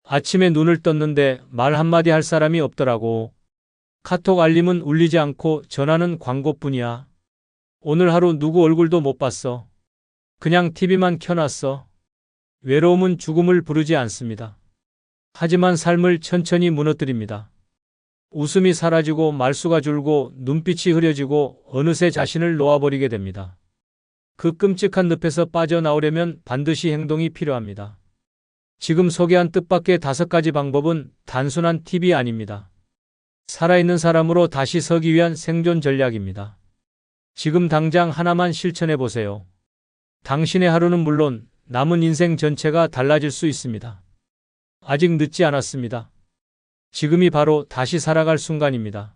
아침에 눈을 떴는데 말 한마디 할 사람이 없더라고. 카톡 알림은 울리지 않고 전화는 광고뿐이야. 오늘 하루 누구 얼굴도 못 봤어. 그냥 TV만 켜놨어. 외로움은 죽음을 부르지 않습니다. 하지만 삶을 천천히 무너뜨립니다. 웃음이 사라지고 말수가 줄고 눈빛이 흐려지고 어느새 자신을 놓아버리게 됩니다. 그 끔찍한 늪에서 빠져나오려면 반드시 행동이 필요합니다. 지금 소개한 뜻밖의 5가지 방법은 단순한 팁이 아닙니다. 살아있는 사람으로 다시 서기 위한 생존 전략입니다. 지금 당장 하나만 실천해 보세요. 당신의 하루는 물론 남은 인생 전체가 달라질 수 있습니다. 아직 늦지 않았습니다. 지금이 바로 다시 살아갈 순간입니다.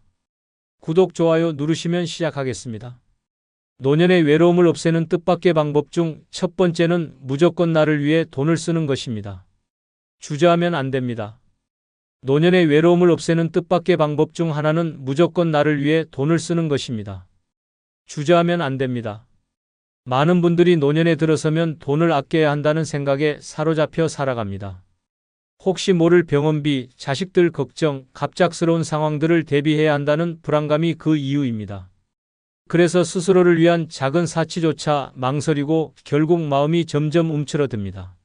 구독, 좋아요 누르시면 시작하겠습니다. 노년의 외로움을 없애는 뜻밖의 방법 중 첫 번째는 무조건 나를 위해 돈을 쓰는 것입니다. 주저하면 안 됩니다. 노년의 외로움을 없애는 뜻밖의 방법 중 하나는 무조건 나를 위해 돈을 쓰는 것입니다. 주저하면 안 됩니다. 많은 분들이 노년에 들어서면 돈을 아껴야 한다는 생각에 사로잡혀 살아갑니다. 혹시 모를 병원비, 자식들 걱정, 갑작스러운 상황들을 대비해야 한다는 불안감이 그 이유입니다. 그래서 스스로를 위한 작은 사치조차 망설이고 결국 마음이 점점 움츠러듭니다.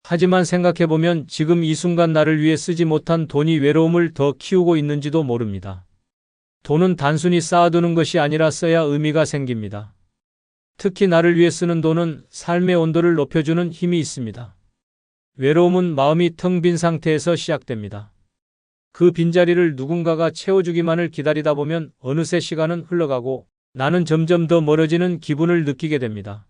하지만 생각해보면 지금 이 순간 나를 위해 쓰지 못한 돈이 외로움을 더 키우고 있는지도 모릅니다. 돈은 단순히 쌓아두는 것이 아니라 써야 의미가 생깁니다. 특히 나를 위해 쓰는 돈은 삶의 온도를 높여주는 힘이 있습니다. 외로움은 마음이 텅 빈 상태에서 시작됩니다. 그 빈자리를 누군가가 채워주기만을 기다리다 보면 어느새 시간은 흘러가고 나는 점점 더 멀어지는 기분을 느끼게 됩니다.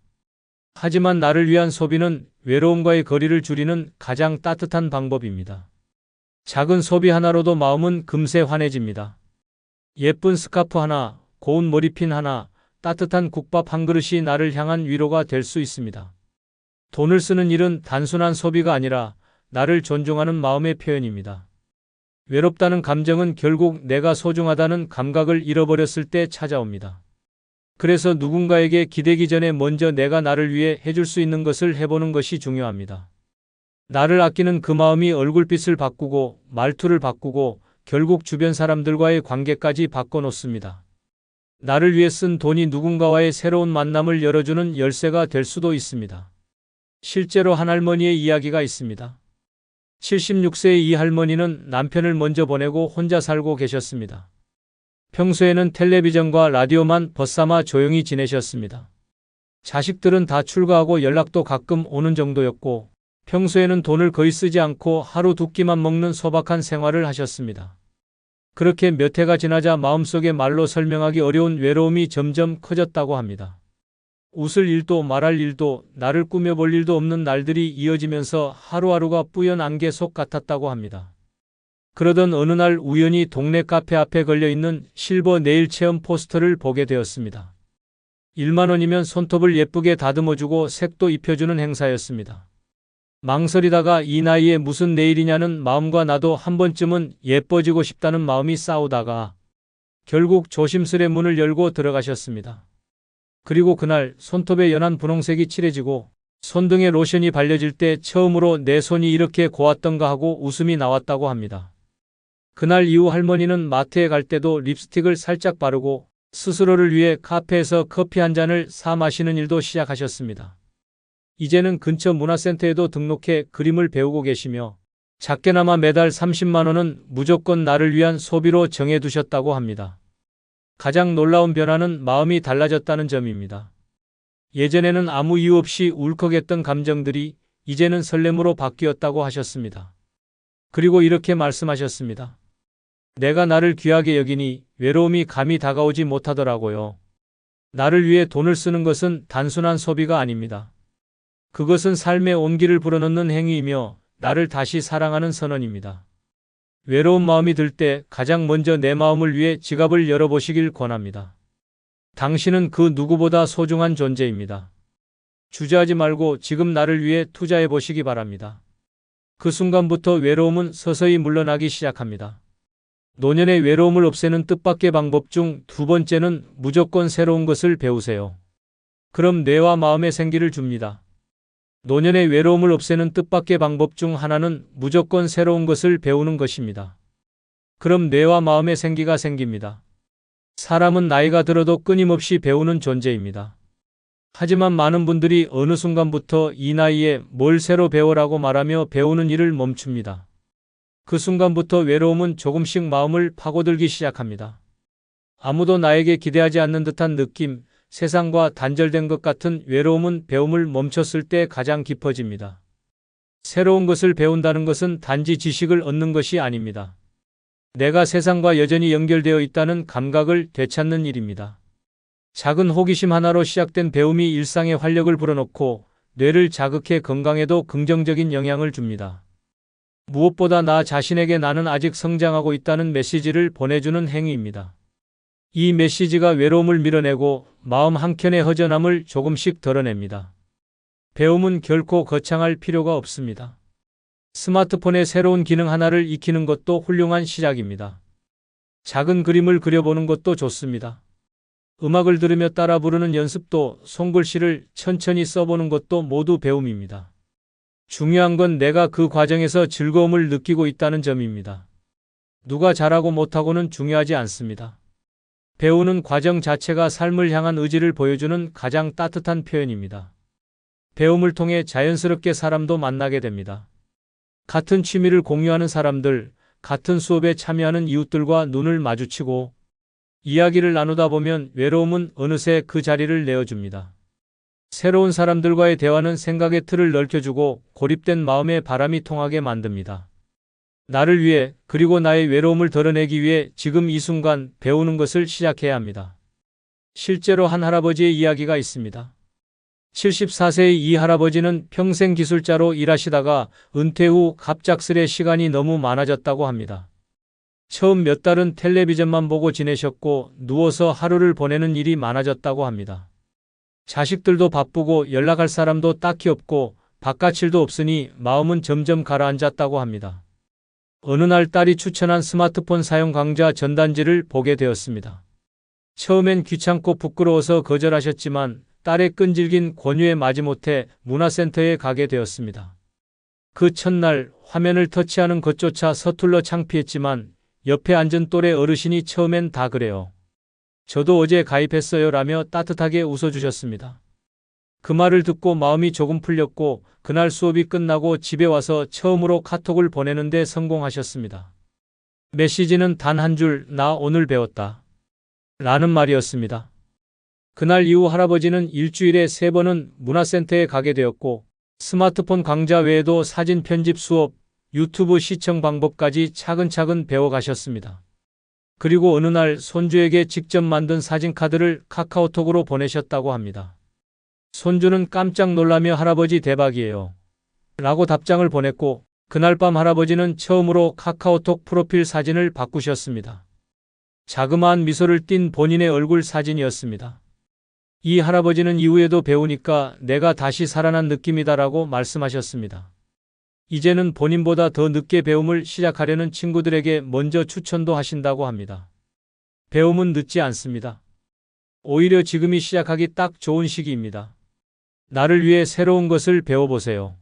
하지만 나를 위한 소비는 외로움과의 거리를 줄이는 가장 따뜻한 방법입니다. 작은 소비 하나로도 마음은 금세 환해집니다. 예쁜 스카프 하나, 고운 머리핀 하나, 따뜻한 국밥 한 그릇이 나를 향한 위로가 될 수 있습니다. 돈을 쓰는 일은 단순한 소비가 아니라 나를 존중하는 마음의 표현입니다. 외롭다는 감정은 결국 내가 소중하다는 감각을 잃어버렸을 때 찾아옵니다. 그래서 누군가에게 기대기 전에 먼저 내가 나를 위해 해줄 수 있는 것을 해보는 것이 중요합니다. 나를 아끼는 그 마음이 얼굴빛을 바꾸고 말투를 바꾸고 결국 주변 사람들과의 관계까지 바꿔놓습니다. 나를 위해 쓴 돈이 누군가와의 새로운 만남을 열어주는 열쇠가 될 수도 있습니다. 실제로 한 할머니의 이야기가 있습니다. 76세의 이 할머니는 남편을 먼저 보내고 혼자 살고 계셨습니다. 평소에는 텔레비전과 라디오만 벗삼아 조용히 지내셨습니다. 자식들은 다 출가하고 연락도 가끔 오는 정도였고 평소에는 돈을 거의 쓰지 않고 하루 2끼만 먹는 소박한 생활을 하셨습니다. 그렇게 몇 해가 지나자 마음속에 말로 설명하기 어려운 외로움이 점점 커졌다고 합니다. 웃을 일도 말할 일도 나를 꾸며볼 일도 없는 날들이 이어지면서 하루하루가 뿌연 안개 속 같았다고 합니다. 그러던 어느 날 우연히 동네 카페 앞에 걸려있는 실버 네일 체험 포스터를 보게 되었습니다. 1만 원이면 손톱을 예쁘게 다듬어주고 색도 입혀주는 행사였습니다. 망설이다가 이 나이에 무슨 네일이냐는 마음과 나도 한 번쯤은 예뻐지고 싶다는 마음이 싸우다가 결국 조심스레 문을 열고 들어가셨습니다. 그리고 그날 손톱의 연한 분홍색이 칠해지고 손등에 로션이 발려질 때 처음으로 내 손이 이렇게 고왔던가 하고 웃음이 나왔다고 합니다. 그날 이후 할머니는 마트에 갈 때도 립스틱을 살짝 바르고 스스로를 위해 카페에서 커피 한 잔을 사 마시는 일도 시작하셨습니다. 이제는 근처 문화센터에도 등록해 그림을 배우고 계시며 작게나마 매달 30만 원은 무조건 나를 위한 소비로 정해두셨다고 합니다. 가장 놀라운 변화는 마음이 달라졌다는 점입니다. 예전에는 아무 이유 없이 울컥했던 감정들이 이제는 설렘으로 바뀌었다고 하셨습니다. 그리고 이렇게 말씀하셨습니다. 내가 나를 귀하게 여기니 외로움이 감히 다가오지 못하더라고요. 나를 위해 돈을 쓰는 것은 단순한 소비가 아닙니다. 그것은 삶의 온기를 불어넣는 행위이며 나를 다시 사랑하는 선언입니다. 외로운 마음이 들 때 가장 먼저 내 마음을 위해 지갑을 열어보시길 권합니다. 당신은 그 누구보다 소중한 존재입니다. 주저하지 말고 지금 나를 위해 투자해 보시기 바랍니다. 그 순간부터 외로움은 서서히 물러나기 시작합니다. 노년의 외로움을 없애는 뜻밖의 방법 중 2번째는 무조건 새로운 것을 배우세요. 그럼 뇌와 마음에 생기를 줍니다. 노년의 외로움을 없애는 뜻밖의 방법 중 하나는 무조건 새로운 것을 배우는 것입니다. 그럼 뇌와 마음에 생기가 생깁니다. 사람은 나이가 들어도 끊임없이 배우는 존재입니다. 하지만 많은 분들이 어느 순간부터 이 나이에 뭘 새로 배워라고 말하며 배우는 일을 멈춥니다. 그 순간부터 외로움은 조금씩 마음을 파고들기 시작합니다. 아무도 나에게 기대하지 않는 듯한 느낌, 세상과 단절된 것 같은 외로움은 배움을 멈췄을 때 가장 깊어집니다. 새로운 것을 배운다는 것은 단지 지식을 얻는 것이 아닙니다. 내가 세상과 여전히 연결되어 있다는 감각을 되찾는 일입니다. 작은 호기심 하나로 시작된 배움이 일상에 활력을 불어넣고 뇌를 자극해 건강에도 긍정적인 영향을 줍니다. 무엇보다 나 자신에게 나는 아직 성장하고 있다는 메시지를 보내주는 행위입니다. 이 메시지가 외로움을 밀어내고 마음 한켠의 허전함을 조금씩 덜어냅니다. 배움은 결코 거창할 필요가 없습니다. 스마트폰의 새로운 기능 하나를 익히는 것도 훌륭한 시작입니다. 작은 그림을 그려보는 것도 좋습니다. 음악을 들으며 따라 부르는 연습도, 손글씨를 천천히 써보는 것도 모두 배움입니다. 중요한 건 내가 그 과정에서 즐거움을 느끼고 있다는 점입니다. 누가 잘하고 못하고는 중요하지 않습니다. 배우는 과정 자체가 삶을 향한 의지를 보여주는 가장 따뜻한 표현입니다. 배움을 통해 자연스럽게 사람도 만나게 됩니다. 같은 취미를 공유하는 사람들, 같은 수업에 참여하는 이웃들과 눈을 마주치고 이야기를 나누다 보면 외로움은 어느새 그 자리를 내어줍니다. 새로운 사람들과의 대화는 생각의 틀을 넓혀주고 고립된 마음에 바람이 통하게 만듭니다. 나를 위해 그리고 나의 외로움을 덜어내기 위해 지금 이 순간 배우는 것을 시작해야 합니다. 실제로 한 할아버지의 이야기가 있습니다. 74세의 이 할아버지는 평생 기술자로 일하시다가 은퇴 후 갑작스레 시간이 너무 많아졌다고 합니다. 처음 몇 달은 텔레비전만 보고 지내셨고 누워서 하루를 보내는 일이 많아졌다고 합니다. 자식들도 바쁘고 연락할 사람도 딱히 없고 바깥일도 없으니 마음은 점점 가라앉았다고 합니다. 어느 날 딸이 추천한 스마트폰 사용 강좌 전단지를 보게 되었습니다. 처음엔 귀찮고 부끄러워서 거절하셨지만 딸의 끈질긴 권유에 마지못해 문화센터에 가게 되었습니다. 그 첫날 화면을 터치하는 것조차 서툴러 창피했지만 옆에 앉은 또래 어르신이 처음엔 다 그래요. 저도 어제 가입했어요 라며 따뜻하게 웃어주셨습니다. 그 말을 듣고 마음이 조금 풀렸고 그날 수업이 끝나고 집에 와서 처음으로 카톡을 보내는데 성공하셨습니다. 메시지는 단 한 줄, 나 오늘 배웠다. 라는 말이었습니다. 그날 이후 할아버지는 일주일에 3번은 문화센터에 가게 되었고 스마트폰 강좌 외에도 사진 편집 수업, 유튜브 시청 방법까지 차근차근 배워가셨습니다. 그리고 어느 날 손주에게 직접 만든 사진카드를 카카오톡으로 보내셨다고 합니다. 손주는 깜짝 놀라며 할아버지 대박이에요. 라고 답장을 보냈고 그날 밤 할아버지는 처음으로 카카오톡 프로필 사진을 바꾸셨습니다. 자그마한 미소를 띤 본인의 얼굴 사진이었습니다. 이 할아버지는 이후에도 배우니까 내가 다시 살아난 느낌이다라고 말씀하셨습니다. 이제는 본인보다 더 늦게 배움을 시작하려는 친구들에게 먼저 추천도 하신다고 합니다. 배움은 늦지 않습니다. 오히려 지금이 시작하기 딱 좋은 시기입니다. 나를 위해 새로운 것을 배워보세요.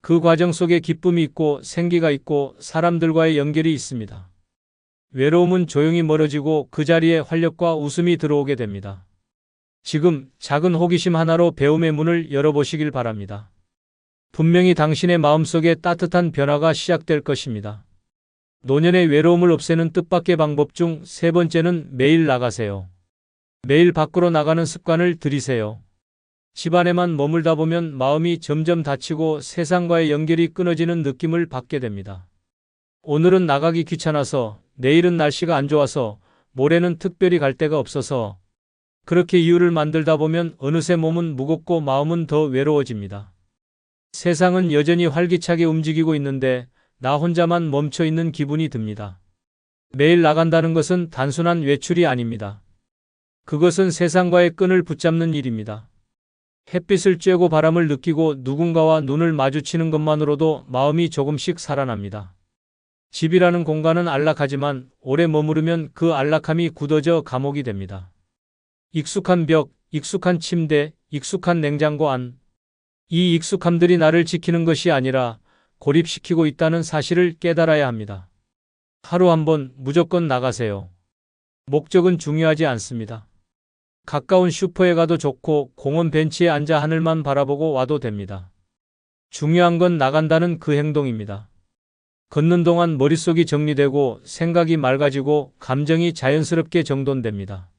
그 과정 속에 기쁨이 있고 생기가 있고 사람들과의 연결이 있습니다. 외로움은 조용히 멀어지고 그 자리에 활력과 웃음이 들어오게 됩니다. 지금 작은 호기심 하나로 배움의 문을 열어보시길 바랍니다. 분명히 당신의 마음속에 따뜻한 변화가 시작될 것입니다. 노년의 외로움을 없애는 뜻밖의 방법 중 3번째는 매일 나가세요. 매일 밖으로 나가는 습관을 들이세요. 집 안에만 머물다 보면 마음이 점점 닫히고 세상과의 연결이 끊어지는 느낌을 받게 됩니다. 오늘은 나가기 귀찮아서, 내일은 날씨가 안 좋아서, 모레는 특별히 갈 데가 없어서 그렇게 이유를 만들다 보면 어느새 몸은 무겁고 마음은 더 외로워집니다. 세상은 여전히 활기차게 움직이고 있는데 나 혼자만 멈춰 있는 기분이 듭니다. 매일 나간다는 것은 단순한 외출이 아닙니다. 그것은 세상과의 끈을 붙잡는 일입니다. 햇빛을 쬐고 바람을 느끼고 누군가와 눈을 마주치는 것만으로도 마음이 조금씩 살아납니다. 집이라는 공간은 안락하지만 오래 머무르면 그 안락함이 굳어져 감옥이 됩니다. 익숙한 벽, 익숙한 침대, 익숙한 냉장고 안. 이 익숙함들이 나를 지키는 것이 아니라 고립시키고 있다는 사실을 깨달아야 합니다. 하루 한 번 무조건 나가세요. 목적은 중요하지 않습니다. 가까운 슈퍼에 가도 좋고 공원 벤치에 앉아 하늘만 바라보고 와도 됩니다. 중요한 건 나간다는 그 행동입니다. 걷는 동안 머릿속이 정리되고 생각이 맑아지고 감정이 자연스럽게 정돈됩니다.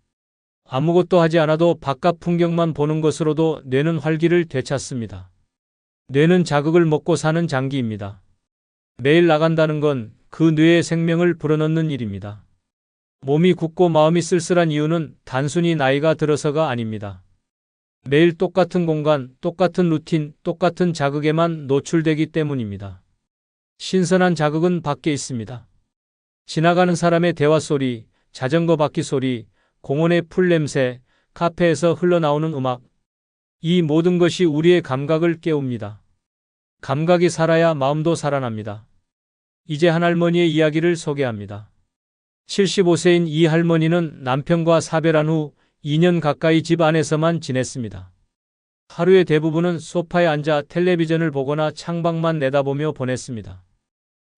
아무것도 하지 않아도 바깥 풍경만 보는 것으로도 뇌는 활기를 되찾습니다. 뇌는 자극을 먹고 사는 장기입니다. 매일 나간다는 건 그 뇌의 생명을 불어넣는 일입니다. 몸이 굳고 마음이 쓸쓸한 이유는 단순히 나이가 들어서가 아닙니다. 매일 똑같은 공간, 똑같은 루틴, 똑같은 자극에만 노출되기 때문입니다. 신선한 자극은 밖에 있습니다. 지나가는 사람의 대화 소리, 자전거 바퀴 소리, 공원의 풀 냄새, 카페에서 흘러나오는 음악. 이 모든 것이 우리의 감각을 깨웁니다. 감각이 살아야 마음도 살아납니다. 이제 한 할머니의 이야기를 소개합니다. 75세인 이 할머니는 남편과 사별한 후 2년 가까이 집 안에서만 지냈습니다. 하루의 대부분은 소파에 앉아 텔레비전을 보거나 창밖만 내다보며 보냈습니다.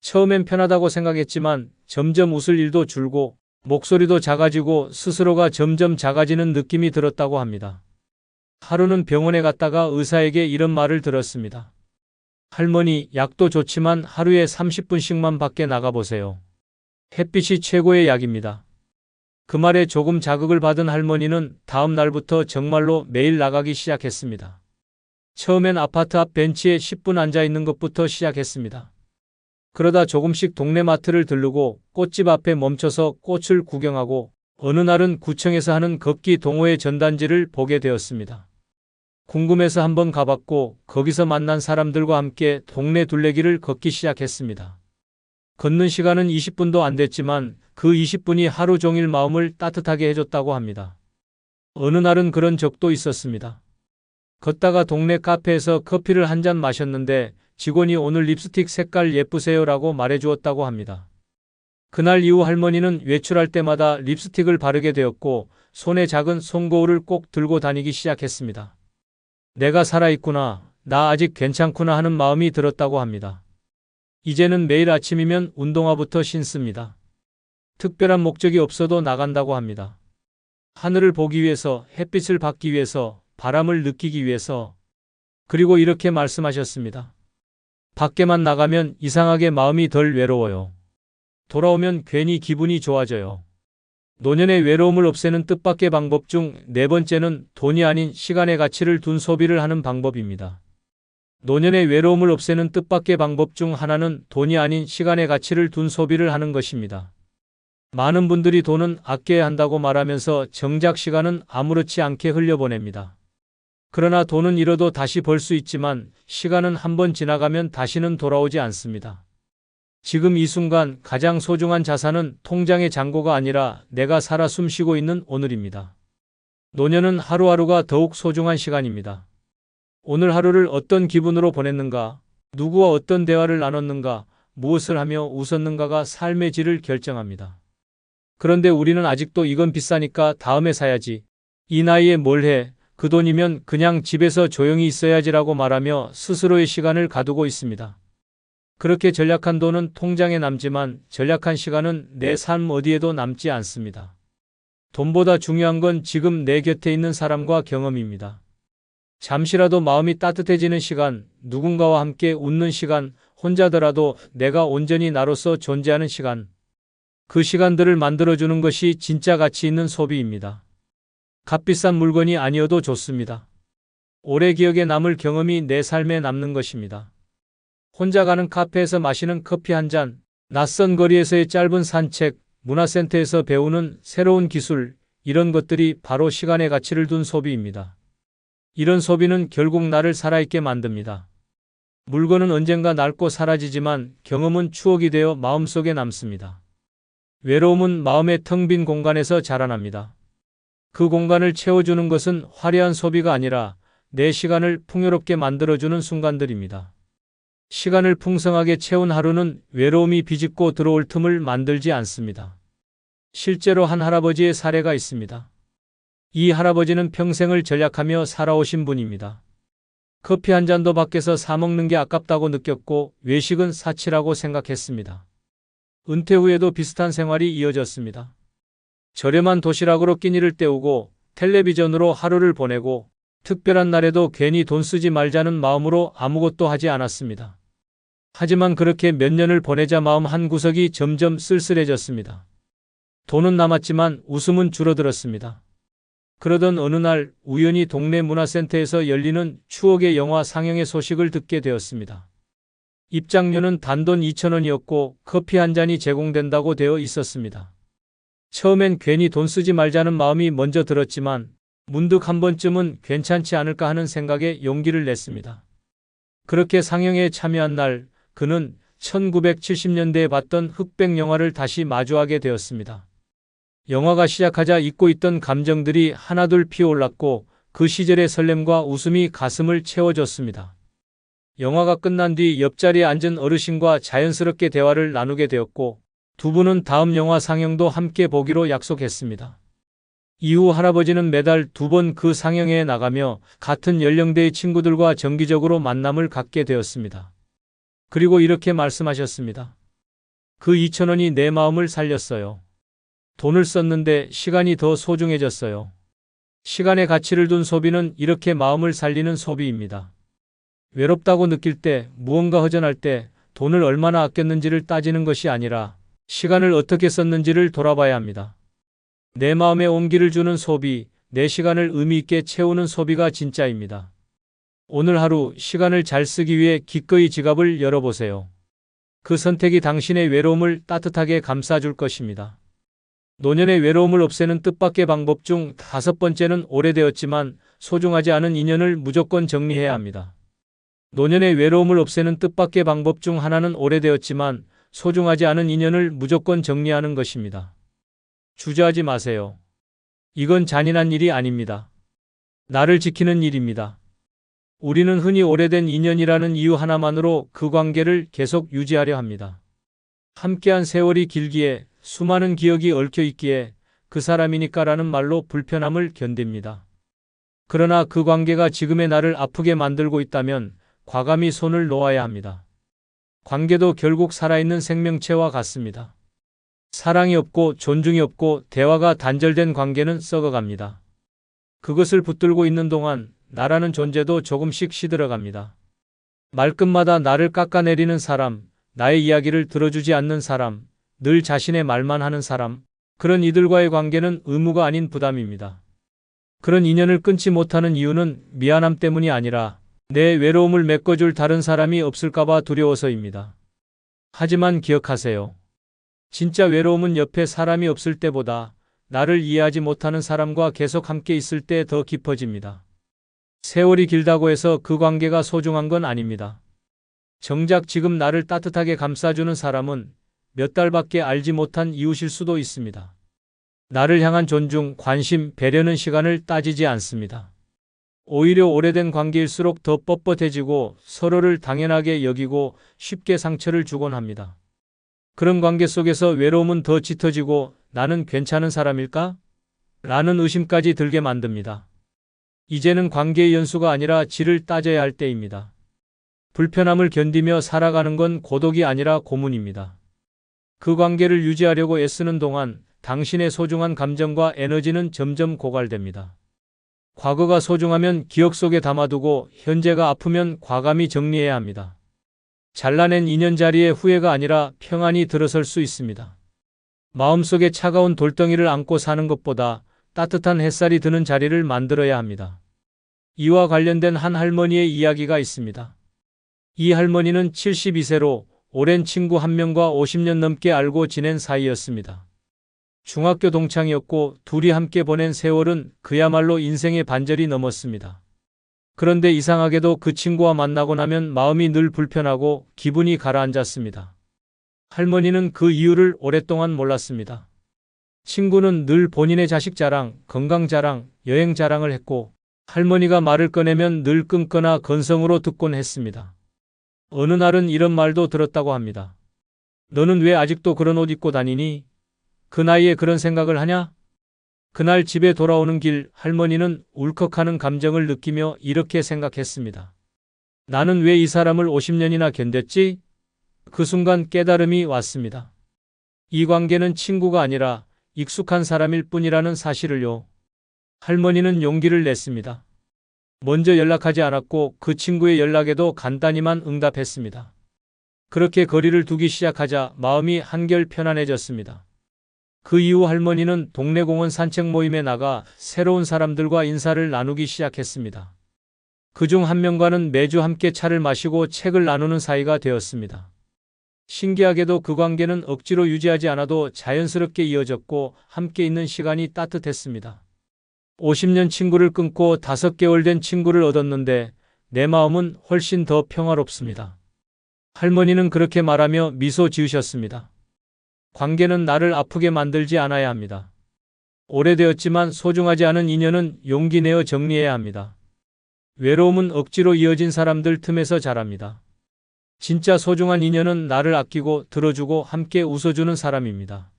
처음엔 편하다고 생각했지만 점점 웃을 일도 줄고 목소리도 작아지고 스스로가 점점 작아지는 느낌이 들었다고 합니다. 하루는 병원에 갔다가 의사에게 이런 말을 들었습니다. 할머니, 약도 좋지만 하루에 30분씩만 밖에 나가보세요. 햇빛이 최고의 약입니다. 그 말에 조금 자극을 받은 할머니는 다음 날부터 정말로 매일 나가기 시작했습니다. 처음엔 아파트 앞 벤치에 10분 앉아 있는 것부터 시작했습니다. 그러다 조금씩 동네 마트를 들르고 꽃집 앞에 멈춰서 꽃을 구경하고 어느 날은 구청에서 하는 걷기 동호회 전단지를 보게 되었습니다. 궁금해서 한번 가봤고 거기서 만난 사람들과 함께 동네 둘레길을 걷기 시작했습니다. 걷는 시간은 20분도 안 됐지만 그 20분이 하루 종일 마음을 따뜻하게 해줬다고 합니다. 어느 날은 그런 적도 있었습니다. 걷다가 동네 카페에서 커피를 한 잔 마셨는데 직원이 오늘 립스틱 색깔 예쁘세요라고 말해주었다고 합니다. 그날 이후 할머니는 외출할 때마다 립스틱을 바르게 되었고 손에 작은 손거울을 꼭 들고 다니기 시작했습니다. 내가 살아있구나, 나 아직 괜찮구나 하는 마음이 들었다고 합니다. 이제는 매일 아침이면 운동화부터 신습니다. 특별한 목적이 없어도 나간다고 합니다. 하늘을 보기 위해서, 햇빛을 받기 위해서, 바람을 느끼기 위해서. 그리고 이렇게 말씀하셨습니다. 밖에만 나가면 이상하게 마음이 덜 외로워요. 돌아오면 괜히 기분이 좋아져요. 노년의 외로움을 없애는 뜻밖의 방법 중 네 번째는 돈이 아닌 시간의 가치를 둔 소비를 하는 방법입니다. 노년의 외로움을 없애는 뜻밖의 방법 중 하나는 돈이 아닌 시간의 가치를 둔 소비를 하는 것입니다. 많은 분들이 돈은 아껴야 한다고 말하면서 정작 시간은 아무렇지 않게 흘려보냅니다. 그러나 돈은 잃어도 다시 벌 수 있지만 시간은 한번 지나가면 다시는 돌아오지 않습니다. 지금 이 순간 가장 소중한 자산은 통장의 잔고가 아니라 내가 살아 숨쉬고 있는 오늘입니다. 노년은 하루하루가 더욱 소중한 시간입니다. 오늘 하루를 어떤 기분으로 보냈는가, 누구와 어떤 대화를 나눴는가, 무엇을 하며 웃었는가가 삶의 질을 결정합니다. 그런데 우리는 아직도 이건 비싸니까 다음에 사야지, 이 나이에 뭘 해, 그 돈이면 그냥 집에서 조용히 있어야지라고 말하며 스스로의 시간을 가두고 있습니다. 그렇게 절약한 돈은 통장에 남지만 절약한 시간은 내 삶 어디에도 남지 않습니다. 돈보다 중요한 건 지금 내 곁에 있는 사람과 경험입니다. 잠시라도 마음이 따뜻해지는 시간, 누군가와 함께 웃는 시간, 혼자더라도 내가 온전히 나로서 존재하는 시간. 그 시간들을 만들어주는 것이 진짜 가치 있는 소비입니다. 값비싼 물건이 아니어도 좋습니다. 오래 기억에 남을 경험이 내 삶에 남는 것입니다. 혼자 가는 카페에서 마시는 커피 한 잔, 낯선 거리에서의 짧은 산책, 문화센터에서 배우는 새로운 기술, 이런 것들이 바로 시간의 가치를 둔 소비입니다. 이런 소비는 결국 나를 살아있게 만듭니다. 물건은 언젠가 낡고 사라지지만 경험은 추억이 되어 마음속에 남습니다. 외로움은 마음의 텅 빈 공간에서 자라납니다. 그 공간을 채워주는 것은 화려한 소비가 아니라 내 시간을 풍요롭게 만들어주는 순간들입니다. 시간을 풍성하게 채운 하루는 외로움이 비집고 들어올 틈을 만들지 않습니다. 실제로 한 할아버지의 사례가 있습니다. 이 할아버지는 평생을 전략하며 살아오신 분입니다. 커피 한 잔도 밖에서 사 먹는 게 아깝다고 느꼈고 외식은 사치라고 생각했습니다. 은퇴 후에도 비슷한 생활이 이어졌습니다. 저렴한 도시락으로 끼니를 때우고 텔레비전으로 하루를 보내고 특별한 날에도 괜히 돈 쓰지 말자는 마음으로 아무것도 하지 않았습니다. 하지만 그렇게 몇 년을 보내자 마음 한구석이 점점 쓸쓸해졌습니다. 돈은 남았지만 웃음은 줄어들었습니다. 그러던 어느 날 우연히 동네 문화센터에서 열리는 추억의 영화 상영의 소식을 듣게 되었습니다. 입장료는 단돈 2,000원이었고 커피 한 잔이 제공된다고 되어 있었습니다. 처음엔 괜히 돈 쓰지 말자는 마음이 먼저 들었지만 문득 한 번쯤은 괜찮지 않을까 하는 생각에 용기를 냈습니다. 그렇게 상영에 참여한 날 그는 1970년대에 봤던 흑백 영화를 다시 마주하게 되었습니다. 영화가 시작하자 잊고 있던 감정들이 하나둘 피어올랐고 그 시절의 설렘과 웃음이 가슴을 채워줬습니다. 영화가 끝난 뒤 옆자리에 앉은 어르신과 자연스럽게 대화를 나누게 되었고 두 분은 다음 영화 상영도 함께 보기로 약속했습니다. 이후 할아버지는 매달 2번 그 상영회에 나가며 같은 연령대의 친구들과 정기적으로 만남을 갖게 되었습니다. 그리고 이렇게 말씀하셨습니다. 그 2,000원이 내 마음을 살렸어요. 돈을 썼는데 시간이 더 소중해졌어요. 시간의 가치를 둔 소비는 이렇게 마음을 살리는 소비입니다. 외롭다고 느낄 때, 무언가 허전할 때 돈을 얼마나 아꼈는지를 따지는 것이 아니라 시간을 어떻게 썼는지를 돌아봐야 합니다. 내 마음에 온기를 주는 소비, 내 시간을 의미 있게 채우는 소비가 진짜입니다. 오늘 하루 시간을 잘 쓰기 위해 기꺼이 지갑을 열어보세요. 그 선택이 당신의 외로움을 따뜻하게 감싸줄 것입니다. 노년의 외로움을 없애는 뜻밖의 방법 중 5번째는 오래되었지만 소중하지 않은 인연을 무조건 정리해야 합니다. 노년의 외로움을 없애는 뜻밖의 방법 중 하나는 오래되었지만 소중하지 않은 인연을 무조건 정리하는 것입니다. 주저하지 마세요. 이건 잔인한 일이 아닙니다. 나를 지키는 일입니다. 우리는 흔히 오래된 인연이라는 이유 하나만으로 그 관계를 계속 유지하려 합니다. 함께한 세월이 길기에 수많은 기억이 얽혀 있기에 그 사람이니까라는 말로 불편함을 견딥니다. 그러나 그 관계가 지금의 나를 아프게 만들고 있다면 과감히 손을 놓아야 합니다. 관계도 결국 살아있는 생명체와 같습니다. 사랑이 없고 존중이 없고 대화가 단절된 관계는 썩어갑니다. 그것을 붙들고 있는 동안 나라는 존재도 조금씩 시들어갑니다. 말끝마다 나를 깎아내리는 사람, 나의 이야기를 들어주지 않는 사람, 늘 자신의 말만 하는 사람, 그런 이들과의 관계는 의무가 아닌 부담입니다. 그런 인연을 끊지 못하는 이유는 미안함 때문이 아니라 내 외로움을 메꿔줄 다른 사람이 없을까봐 두려워서입니다. 하지만 기억하세요. 진짜 외로움은 옆에 사람이 없을 때보다 나를 이해하지 못하는 사람과 계속 함께 있을 때 더 깊어집니다. 세월이 길다고 해서 그 관계가 소중한 건 아닙니다. 정작 지금 나를 따뜻하게 감싸주는 사람은 몇 달밖에 알지 못한 이웃일 수도 있습니다. 나를 향한 존중, 관심, 배려는 시간을 따지지 않습니다. 오히려 오래된 관계일수록 더 뻣뻣해지고 서로를 당연하게 여기고 쉽게 상처를 주곤 합니다. 그런 관계 속에서 외로움은 더 짙어지고 나는 괜찮은 사람일까? 라는 의심까지 들게 만듭니다. 이제는 관계의 연수가 아니라 질을 따져야 할 때입니다. 불편함을 견디며 살아가는 건 고독이 아니라 고문입니다. 그 관계를 유지하려고 애쓰는 동안 당신의 소중한 감정과 에너지는 점점 고갈됩니다. 과거가 소중하면 기억 속에 담아두고 현재가 아프면 과감히 정리해야 합니다. 잘라낸 인연 자리에 후회가 아니라 평안이 들어설 수 있습니다. 마음속에 차가운 돌덩이를 안고 사는 것보다 따뜻한 햇살이 드는 자리를 만들어야 합니다. 이와 관련된 한 할머니의 이야기가 있습니다. 이 할머니는 72세로 오랜 친구 한 명과 50년 넘게 알고 지낸 사이였습니다. 중학교 동창이었고 둘이 함께 보낸 세월은 그야말로 인생의 반절이 넘었습니다. 그런데 이상하게도 그 친구와 만나고 나면 마음이 늘 불편하고 기분이 가라앉았습니다. 할머니는 그 이유를 오랫동안 몰랐습니다. 친구는 늘 본인의 자식 자랑, 건강 자랑, 여행 자랑을 했고 할머니가 말을 꺼내면 늘 끊거나 건성으로 듣곤 했습니다. 어느 날은 이런 말도 들었다고 합니다. 너는 왜 아직도 그런 옷 입고 다니니? 그 나이에 그런 생각을 하냐? 그날 집에 돌아오는 길 할머니는 울컥하는 감정을 느끼며 이렇게 생각했습니다. 나는 왜 이 사람을 50년이나 견뎠지? 그 순간 깨달음이 왔습니다. 이 관계는 친구가 아니라 익숙한 사람일 뿐이라는 사실을요. 할머니는 용기를 냈습니다. 먼저 연락하지 않았고 그 친구의 연락에도 간단히만 응답했습니다. 그렇게 거리를 두기 시작하자 마음이 한결 편안해졌습니다. 그 이후 할머니는 동네 공원 산책 모임에 나가 새로운 사람들과 인사를 나누기 시작했습니다. 그중 한 명과는 매주 함께 차를 마시고 책을 나누는 사이가 되었습니다. 신기하게도 그 관계는 억지로 유지하지 않아도 자연스럽게 이어졌고 함께 있는 시간이 따뜻했습니다. 50년 친구를 끊고 5개월 된 친구를 얻었는데 내 마음은 훨씬 더 평화롭습니다. 할머니는 그렇게 말하며 미소 지으셨습니다. 관계는 나를 아프게 만들지 않아야 합니다. 오래되었지만 소중하지 않은 인연은 용기 내어 정리해야 합니다. 외로움은 억지로 이어진 사람들 틈에서 자랍니다. 진짜 소중한 인연은 나를 아끼고 들어주고 함께 웃어주는 사람입니다.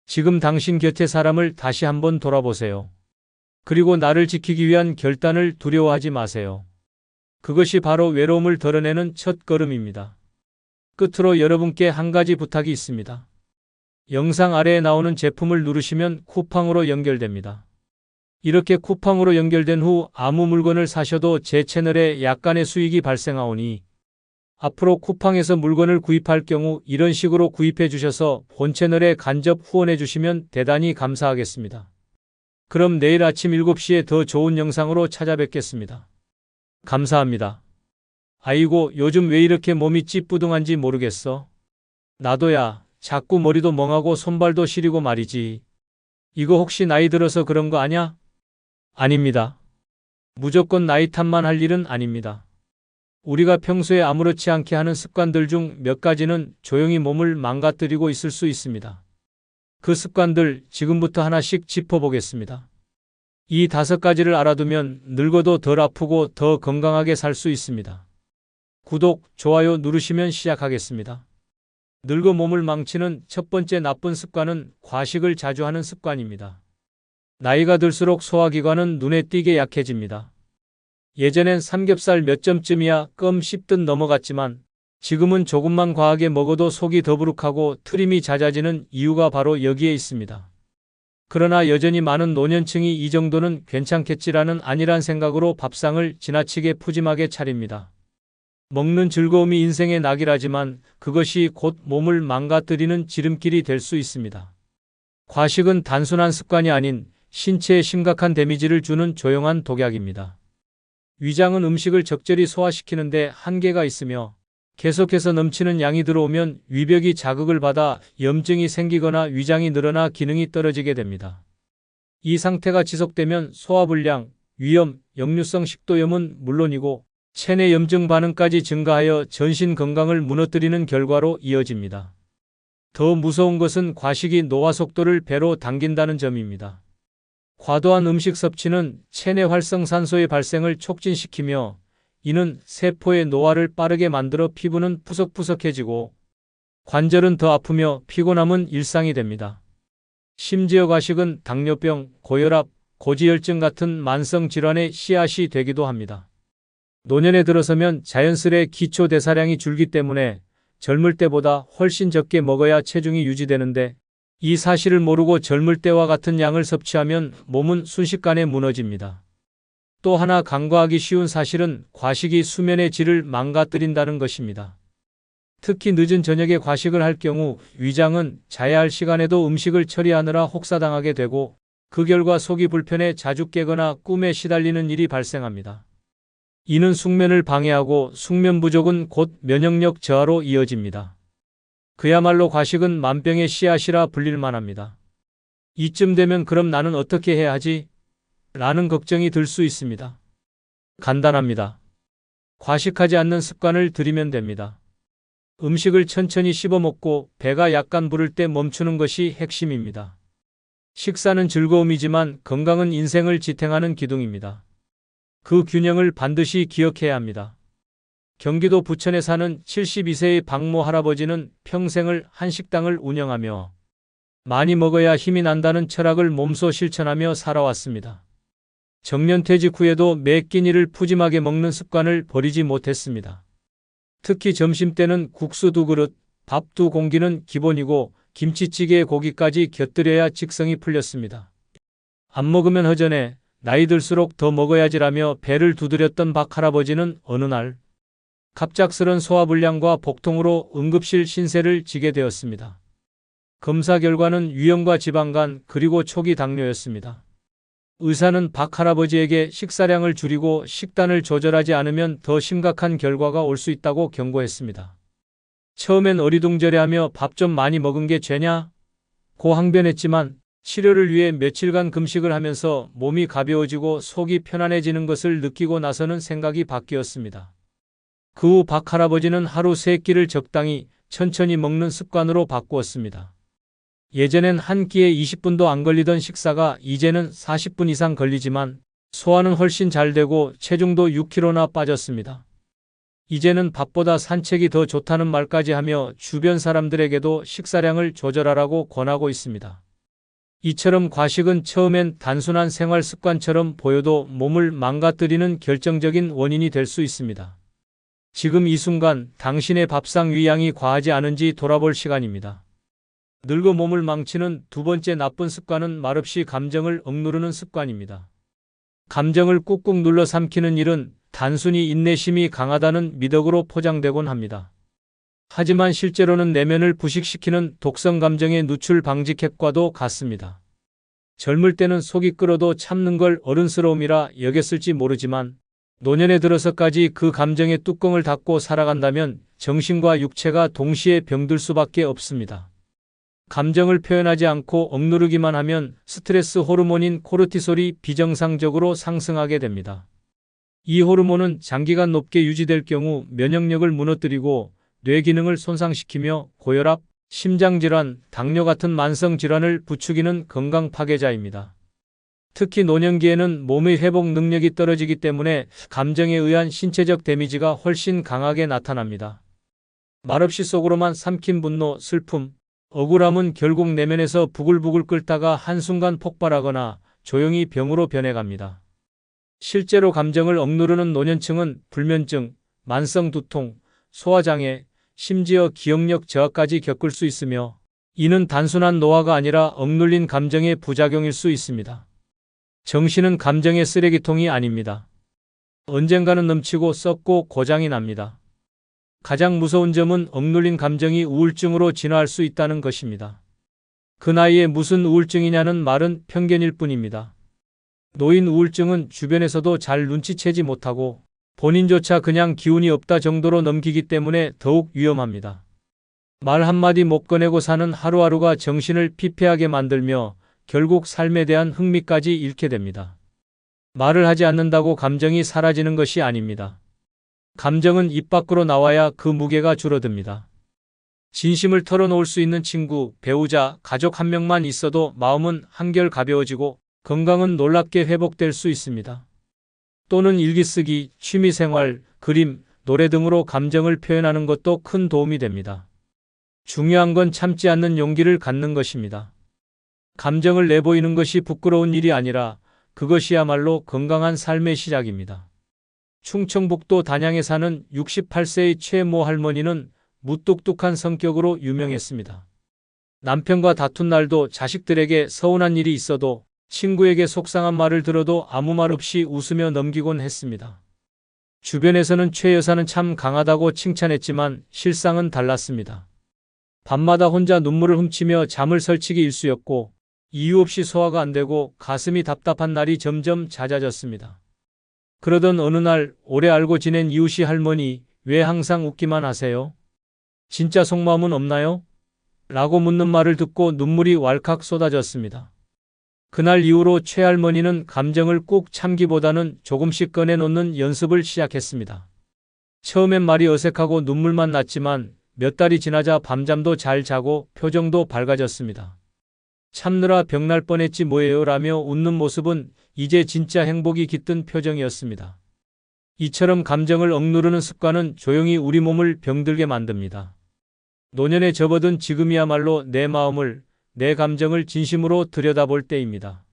지금 당신 곁의 사람을 다시 한번 돌아보세요. 그리고 나를 지키기 위한 결단을 두려워하지 마세요. 그것이 바로 외로움을 덜어내는 첫 걸음입니다. 끝으로 여러분께 한 가지 부탁이 있습니다. 영상 아래에 나오는 제품을 누르시면 쿠팡으로 연결됩니다. 이렇게 쿠팡으로 연결된 후 아무 물건을 사셔도 제 채널에 약간의 수익이 발생하오니 앞으로 쿠팡에서 물건을 구입할 경우 이런 식으로 구입해 주셔서 본 채널에 간접 후원해 주시면 대단히 감사하겠습니다. 그럼 내일 아침 7시에 더 좋은 영상으로 찾아뵙겠습니다. 감사합니다. 아이고, 요즘 왜 이렇게 몸이 찌뿌둥한지 모르겠어. 나도야, 자꾸 머리도 멍하고 손발도 시리고 말이지. 이거 혹시 나이 들어서 그런 거 아냐? 아닙니다. 무조건 나이 탓만 할 일은 아닙니다. 우리가 평소에 아무렇지 않게 하는 습관들 중 몇 가지는 조용히 몸을 망가뜨리고 있을 수 있습니다. 그 습관들 지금부터 하나씩 짚어보겠습니다. 이 5가지를 알아두면 늙어도 덜 아프고 더 건강하게 살 수 있습니다. 구독, 좋아요 누르시면 시작하겠습니다. 늙어 몸을 망치는 첫 번째 나쁜 습관은 과식을 자주 하는 습관입니다. 나이가 들수록 소화기관은 눈에 띄게 약해집니다. 예전엔 삼겹살 몇 점쯤이야 껌 씹듯 넘어갔지만 지금은 조금만 과하게 먹어도 속이 더부룩하고 트림이 잦아지는 이유가 바로 여기에 있습니다. 그러나 여전히 많은 노년층이 이 정도는 괜찮겠지라는 안일한 생각으로 밥상을 지나치게 푸짐하게 차립니다. 먹는 즐거움이 인생의 낙이라지만 그것이 곧 몸을 망가뜨리는 지름길이 될 수 있습니다. 과식은 단순한 습관이 아닌 신체에 심각한 데미지를 주는 조용한 독약입니다. 위장은 음식을 적절히 소화시키는데 한계가 있으며 계속해서 넘치는 양이 들어오면 위벽이 자극을 받아 염증이 생기거나 위장이 늘어나 기능이 떨어지게 됩니다. 이 상태가 지속되면 소화불량, 위염, 역류성 식도염은 물론이고 체내 염증 반응까지 증가하여 전신 건강을 무너뜨리는 결과로 이어집니다. 더 무서운 것은 과식이 노화 속도를 배로 당긴다는 점입니다. 과도한 음식 섭취는 체내 활성산소의 발생을 촉진시키며 이는 세포의 노화를 빠르게 만들어 피부는 푸석푸석해지고 관절은 더 아프며 피곤함은 일상이 됩니다. 심지어 과식은 당뇨병, 고혈압, 고지혈증 같은 만성 질환의 씨앗이 되기도 합니다. 노년에 들어서면 자연스레 기초 대사량이 줄기 때문에 젊을 때보다 훨씬 적게 먹어야 체중이 유지되는데 이 사실을 모르고 젊을 때와 같은 양을 섭취하면 몸은 순식간에 무너집니다. 또 하나 간과하기 쉬운 사실은 과식이 수면의 질을 망가뜨린다는 것입니다. 특히 늦은 저녁에 과식을 할 경우 위장은 자야 할 시간에도 음식을 처리하느라 혹사당하게 되고 그 결과 속이 불편해 자주 깨거나 꿈에 시달리는 일이 발생합니다. 이는 숙면을 방해하고 숙면 부족은 곧 면역력 저하로 이어집니다. 그야말로 과식은 만병의 씨앗이라 불릴 만합니다. 이쯤 되면 그럼 나는 어떻게 해야 하지? 라는 걱정이 들 수 있습니다. 간단합니다. 과식하지 않는 습관을 들이면 됩니다. 음식을 천천히 씹어 먹고 배가 약간 부를 때 멈추는 것이 핵심입니다. 식사는 즐거움이지만 건강은 인생을 지탱하는 기둥입니다. 그 균형을 반드시 기억해야 합니다. 경기도 부천에 사는 72세의 박모 할아버지는 평생을 한식당을 운영하며 많이 먹어야 힘이 난다는 철학을 몸소 실천하며 살아왔습니다. 정년퇴직 후에도 매 끼니를 푸짐하게 먹는 습관을 버리지 못했습니다. 특히 점심때는 국수 2그릇, 밥 2공기는 기본이고 김치찌개에 고기까지 곁들여야 직성이 풀렸습니다. 안 먹으면 허전해, 나이 들수록 더 먹어야지라며 배를 두드렸던 박 할아버지는 어느 날 갑작스런 소화불량과 복통으로 응급실 신세를 지게 되었습니다. 검사 결과는 위염과 지방간 그리고 초기 당뇨였습니다. 의사는 박 할아버지에게 식사량을 줄이고 식단을 조절하지 않으면 더 심각한 결과가 올 수 있다고 경고했습니다. 처음엔 어리둥절해하며 밥 좀 많이 먹은 게 죄냐? 고 항변했지만 치료를 위해 며칠간 금식을 하면서 몸이 가벼워지고 속이 편안해지는 것을 느끼고 나서는 생각이 바뀌었습니다. 그 후 박 할아버지는 하루 3끼를 적당히 천천히 먹는 습관으로 바꾸었습니다. 예전엔 한 끼에 20분도 안 걸리던 식사가 이제는 40분 이상 걸리지만 소화는 훨씬 잘 되고 체중도 6kg나 빠졌습니다. 이제는 밥보다 산책이 더 좋다는 말까지 하며 주변 사람들에게도 식사량을 조절하라고 권하고 있습니다. 이처럼 과식은 처음엔 단순한 생활 습관처럼 보여도 몸을 망가뜨리는 결정적인 원인이 될 수 있습니다. 지금 이 순간 당신의 밥상 위양이 과하지 않은지 돌아볼 시간입니다. 늙어 몸을 망치는 2번째 나쁜 습관은 말없이 감정을 억누르는 습관입니다. 감정을 꾹꾹 눌러 삼키는 일은 단순히 인내심이 강하다는 미덕으로 포장되곤 합니다. 하지만 실제로는 내면을 부식시키는 독성 감정의 누출 방지캡과도 같습니다. 젊을 때는 속이 끓어도 참는 걸 어른스러움이라 여겼을지 모르지만 노년에 들어서까지 그 감정의 뚜껑을 닫고 살아간다면 정신과 육체가 동시에 병들 수밖에 없습니다. 감정을 표현하지 않고 억누르기만 하면 스트레스 호르몬인 코르티솔이 비정상적으로 상승하게 됩니다. 이 호르몬은 장기간 높게 유지될 경우 면역력을 무너뜨리고 뇌 기능을 손상시키며 고혈압, 심장질환, 당뇨 같은 만성 질환을 부추기는 건강 파괴자입니다. 특히 노년기에는 몸의 회복 능력이 떨어지기 때문에 감정에 의한 신체적 데미지가 훨씬 강하게 나타납니다. 말없이 속으로만 삼킨 분노, 슬픔, 억울함은 결국 내면에서 부글부글 끓다가 한순간 폭발하거나 조용히 병으로 변해갑니다. 실제로 감정을 억누르는 노년층은 불면증, 만성 두통, 소화장애, 심지어 기억력 저하까지 겪을 수 있으며 이는 단순한 노화가 아니라 억눌린 감정의 부작용일 수 있습니다. 정신은 감정의 쓰레기통이 아닙니다. 언젠가는 넘치고 썩고 고장이 납니다. 가장 무서운 점은 억눌린 감정이 우울증으로 진화할 수 있다는 것입니다. 그 나이에 무슨 우울증이냐는 말은 편견일 뿐입니다. 노인 우울증은 주변에서도 잘 눈치채지 못하고 본인조차 그냥 기운이 없다 정도로 넘기기 때문에 더욱 위험합니다. 말 한마디 못 꺼내고 사는 하루하루가 정신을 피폐하게 만들며 결국 삶에 대한 흥미까지 잃게 됩니다. 말을 하지 않는다고 감정이 사라지는 것이 아닙니다. 감정은 입 밖으로 나와야 그 무게가 줄어듭니다. 진심을 털어놓을 수 있는 친구, 배우자, 가족 한 명만 있어도 마음은 한결 가벼워지고 건강은 놀랍게 회복될 수 있습니다. 또는 일기쓰기, 취미생활, 그림, 노래 등으로 감정을 표현하는 것도 큰 도움이 됩니다. 중요한 건 참지 않는 용기를 갖는 것입니다. 감정을 내보이는 것이 부끄러운 일이 아니라 그것이야말로 건강한 삶의 시작입니다. 충청북도 단양에 사는 68세의 최모 할머니는 무뚝뚝한 성격으로 유명했습니다. 남편과 다툰 날도 자식들에게 서운한 일이 있어도 친구에게 속상한 말을 들어도 아무 말 없이 웃으며 넘기곤 했습니다. 주변에서는 최 여사는 참 강하다고 칭찬했지만 실상은 달랐습니다. 밤마다 혼자 눈물을 훔치며 잠을 설치기 일쑤였고 이유 없이 소화가 안 되고 가슴이 답답한 날이 점점 잦아졌습니다. 그러던 어느 날 오래 알고 지낸 이웃이 할머니, 왜 항상 웃기만 하세요? 진짜 속마음은 없나요? 라고 묻는 말을 듣고 눈물이 왈칵 쏟아졌습니다. 그날 이후로 최 할머니는 감정을 꾹 참기보다는 조금씩 꺼내놓는 연습을 시작했습니다. 처음엔 말이 어색하고 눈물만 났지만 몇 달이 지나자 밤잠도 잘 자고 표정도 밝아졌습니다. 참느라 병날 뻔했지 뭐예요 라며 웃는 모습은 이제 진짜 행복이 깃든 표정이었습니다. 이처럼 감정을 억누르는 습관은 조용히 우리 몸을 병들게 만듭니다. 노년에 접어든 지금이야말로 내 마음을, 내 감정을 진심으로 들여다볼 때입니다.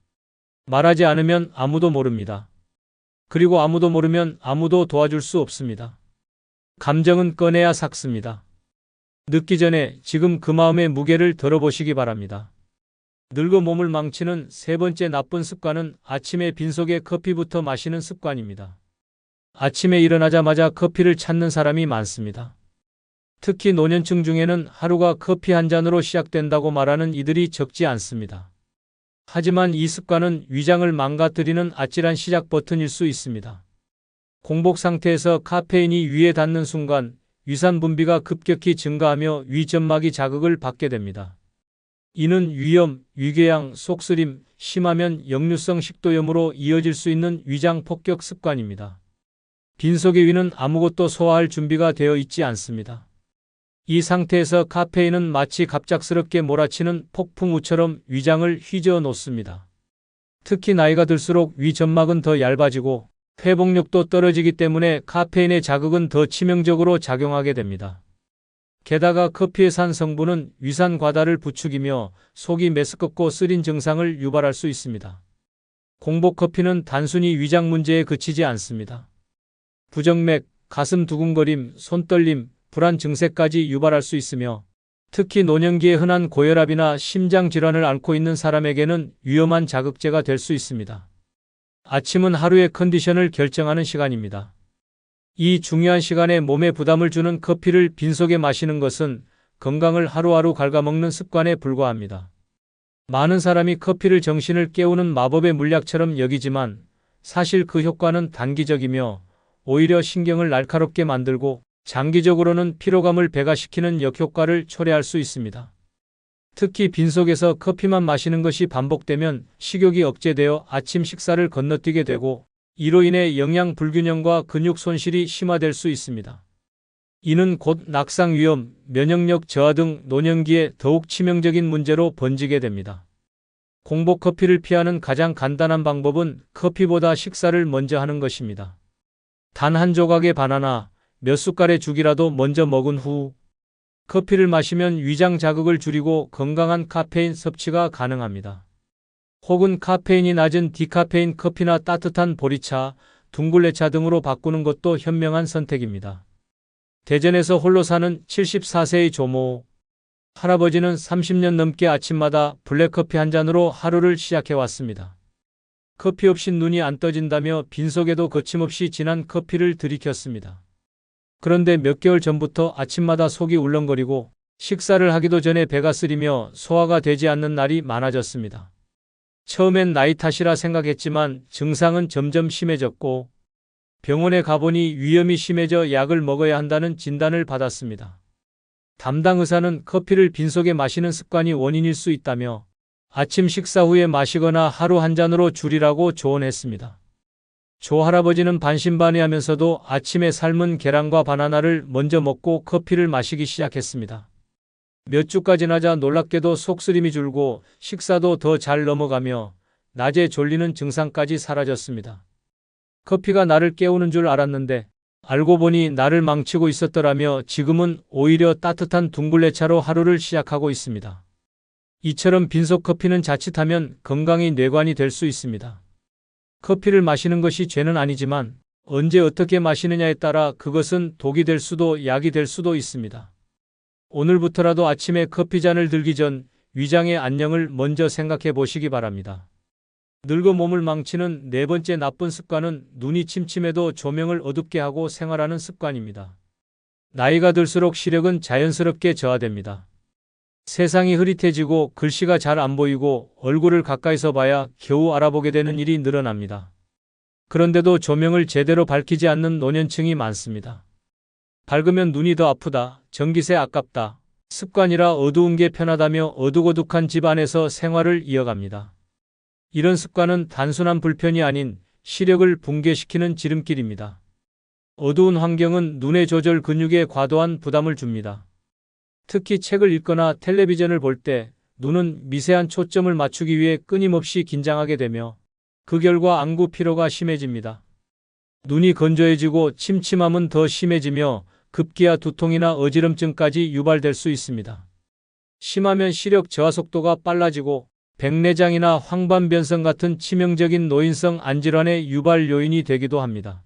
말하지 않으면 아무도 모릅니다. 그리고 아무도 모르면 아무도 도와줄 수 없습니다. 감정은 꺼내야 삭습니다. 늦기 전에 지금 그 마음의 무게를 덜어보시기 바랍니다. 늙어 몸을 망치는 세 번째 나쁜 습관은 아침에 빈속에 커피부터 마시는 습관입니다. 아침에 일어나자마자 커피를 찾는 사람이 많습니다. 특히 노년층 중에는 하루가 커피 한 잔으로 시작된다고 말하는 이들이 적지 않습니다. 하지만 이 습관은 위장을 망가뜨리는 아찔한 시작 버튼일 수 있습니다. 공복 상태에서 카페인이 위에 닿는 순간 위산 분비가 급격히 증가하며 위점막이 자극을 받게 됩니다. 이는 위염, 위궤양, 속쓰림, 심하면 역류성 식도염으로 이어질 수 있는 위장 폭격 습관입니다. 빈속의 위는 아무것도 소화할 준비가 되어 있지 않습니다. 이 상태에서 카페인은 마치 갑작스럽게 몰아치는 폭풍우처럼 위장을 휘저어 놓습니다. 특히 나이가 들수록 위점막은 더 얇아지고 회복력도 떨어지기 때문에 카페인의 자극은 더 치명적으로 작용하게 됩니다. 게다가 커피의 산 성분은 위산 과다를 부추기며 속이 메스껍고 쓰린 증상을 유발할 수 있습니다. 공복 커피는 단순히 위장 문제에 그치지 않습니다. 부정맥, 가슴 두근거림, 손떨림, 불안 증세까지 유발할 수 있으며 특히 노년기에 흔한 고혈압이나 심장 질환을 앓고 있는 사람에게는 위험한 자극제가 될 수 있습니다. 아침은 하루의 컨디션을 결정하는 시간입니다. 이 중요한 시간에 몸에 부담을 주는 커피를 빈속에 마시는 것은 건강을 하루하루 갉아먹는 습관에 불과합니다. 많은 사람이 커피를 정신을 깨우는 마법의 물약처럼 여기지만 사실 그 효과는 단기적이며 오히려 신경을 날카롭게 만들고 장기적으로는 피로감을 배가시키는 역효과를 초래할 수 있습니다. 특히 빈속에서 커피만 마시는 것이 반복되면 식욕이 억제되어 아침 식사를 건너뛰게 되고 이로 인해 영양 불균형과 근육 손실이 심화될 수 있습니다. 이는 곧 낙상 위험, 면역력 저하 등 노년기에 더욱 치명적인 문제로 번지게 됩니다. 공복 커피를 피하는 가장 간단한 방법은 커피보다 식사를 먼저 하는 것입니다. 단 한 조각의 바나나, 몇 숟갈의 죽이라도 먼저 먹은 후 커피를 마시면 위장 자극을 줄이고 건강한 카페인 섭취가 가능합니다. 혹은 카페인이 낮은 디카페인 커피나 따뜻한 보리차, 둥글레차 등으로 바꾸는 것도 현명한 선택입니다. 대전에서 홀로 사는 74세의 조모 할아버지는 30년 넘게 아침마다 블랙커피 한 잔으로 하루를 시작해왔습니다. 커피 없인 눈이 안 떠진다며 빈속에도 거침없이 진한 커피를 들이켰습니다. 그런데 몇 개월 전부터 아침마다 속이 울렁거리고 식사를 하기도 전에 배가 쓰리며 소화가 되지 않는 날이 많아졌습니다. 처음엔 나이 탓이라 생각했지만 증상은 점점 심해졌고 병원에 가보니 위염이 심해져 약을 먹어야 한다는 진단을 받았습니다. 담당 의사는 커피를 빈속에 마시는 습관이 원인일 수 있다며 아침 식사 후에 마시거나 하루 한 잔으로 줄이라고 조언했습니다. 조 할아버지는 반신반의하면서도 아침에 삶은 계란과 바나나를 먼저 먹고 커피를 마시기 시작했습니다. 몇 주가 지나자 놀랍게도 속쓰림이 줄고 식사도 더 잘 넘어가며 낮에 졸리는 증상까지 사라졌습니다. 커피가 나를 깨우는 줄 알았는데 알고 보니 나를 망치고 있었더라며 지금은 오히려 따뜻한 둥글레차로 하루를 시작하고 있습니다. 이처럼 빈속 커피는 자칫하면 건강의 뇌관이 될 수 있습니다. 커피를 마시는 것이 죄는 아니지만 언제 어떻게 마시느냐에 따라 그것은 독이 될 수도 약이 될 수도 있습니다. 오늘부터라도 아침에 커피잔을 들기 전 위장의 안녕을 먼저 생각해 보시기 바랍니다. 늙어 몸을 망치는 네 번째 나쁜 습관은 눈이 침침해도 조명을 어둡게 하고 생활하는 습관입니다. 나이가 들수록 시력은 자연스럽게 저하됩니다. 세상이 흐릿해지고 글씨가 잘 안 보이고 얼굴을 가까이서 봐야 겨우 알아보게 되는 일이 늘어납니다. 그런데도 조명을 제대로 밝히지 않는 노년층이 많습니다. 밝으면 눈이 더 아프다, 전기세 아깝다, 습관이라 어두운 게 편하다며 어둑어둑한 집 안에서 생활을 이어갑니다. 이런 습관은 단순한 불편이 아닌 시력을 붕괴시키는 지름길입니다. 어두운 환경은 눈의 조절 근육에 과도한 부담을 줍니다. 특히 책을 읽거나 텔레비전을 볼 때 눈은 미세한 초점을 맞추기 위해 끊임없이 긴장하게 되며 그 결과 안구 피로가 심해집니다. 눈이 건조해지고 침침함은 더 심해지며 급기야 두통이나 어지럼증까지 유발될 수 있습니다. 심하면 시력 저하 속도가 빨라지고 백내장이나 황반변성 같은 치명적인 노인성 안질환의 유발 요인이 되기도 합니다.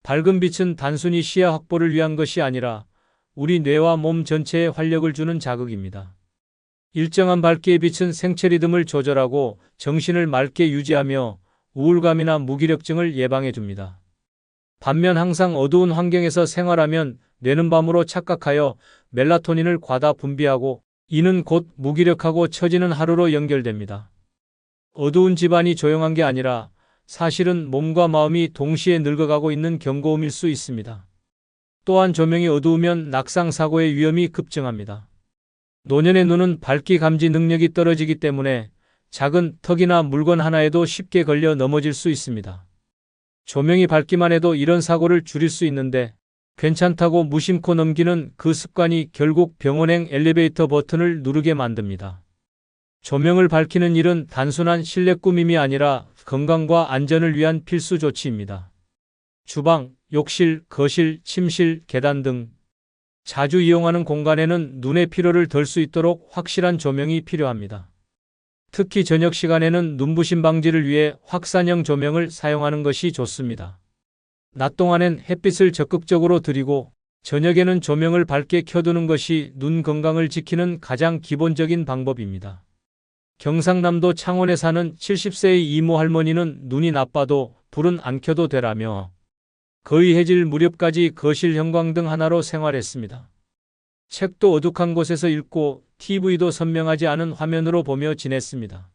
밝은 빛은 단순히 시야 확보를 위한 것이 아니라 우리 뇌와 몸 전체에 활력을 주는 자극입니다. 일정한 밝기의 빛은 생체 리듬을 조절하고 정신을 맑게 유지하며 우울감이나 무기력증을 예방해 줍니다. 반면 항상 어두운 환경에서 생활하면 뇌는 밤으로 착각하여 멜라토닌을 과다 분비하고 이는 곧 무기력하고 처지는 하루로 연결됩니다. 어두운 집안이 조용한 게 아니라 사실은 몸과 마음이 동시에 늙어가고 있는 경고음일 수 있습니다. 또한 조명이 어두우면 낙상사고의 위험이 급증합니다. 노년의 눈은 밝기 감지 능력이 떨어지기 때문에 작은 턱이나 물건 하나에도 쉽게 걸려 넘어질 수 있습니다. 조명이 밝기만 해도 이런 사고를 줄일 수 있는데 괜찮다고 무심코 넘기는 그 습관이 결국 병원행 엘리베이터 버튼을 누르게 만듭니다. 조명을 밝히는 일은 단순한 실내 꾸밈이 아니라 건강과 안전을 위한 필수 조치입니다. 주방, 욕실, 거실, 침실, 계단 등 자주 이용하는 공간에는 눈의 피로를 덜 수 있도록 확실한 조명이 필요합니다. 특히 저녁 시간에는 눈부심 방지를 위해 확산형 조명을 사용하는 것이 좋습니다. 낮 동안엔 햇빛을 적극적으로 들이고 저녁에는 조명을 밝게 켜두는 것이 눈 건강을 지키는 가장 기본적인 방법입니다. 경상남도 창원에 사는 70세의 이모 할머니는 눈이 나빠도 불은 안 켜도 되라며 거의 해질 무렵까지 거실 형광등 하나로 생활했습니다. 책도 어둑한 곳에서 읽고 TV도 선명하지 않은 화면으로 보며 지냈습니다.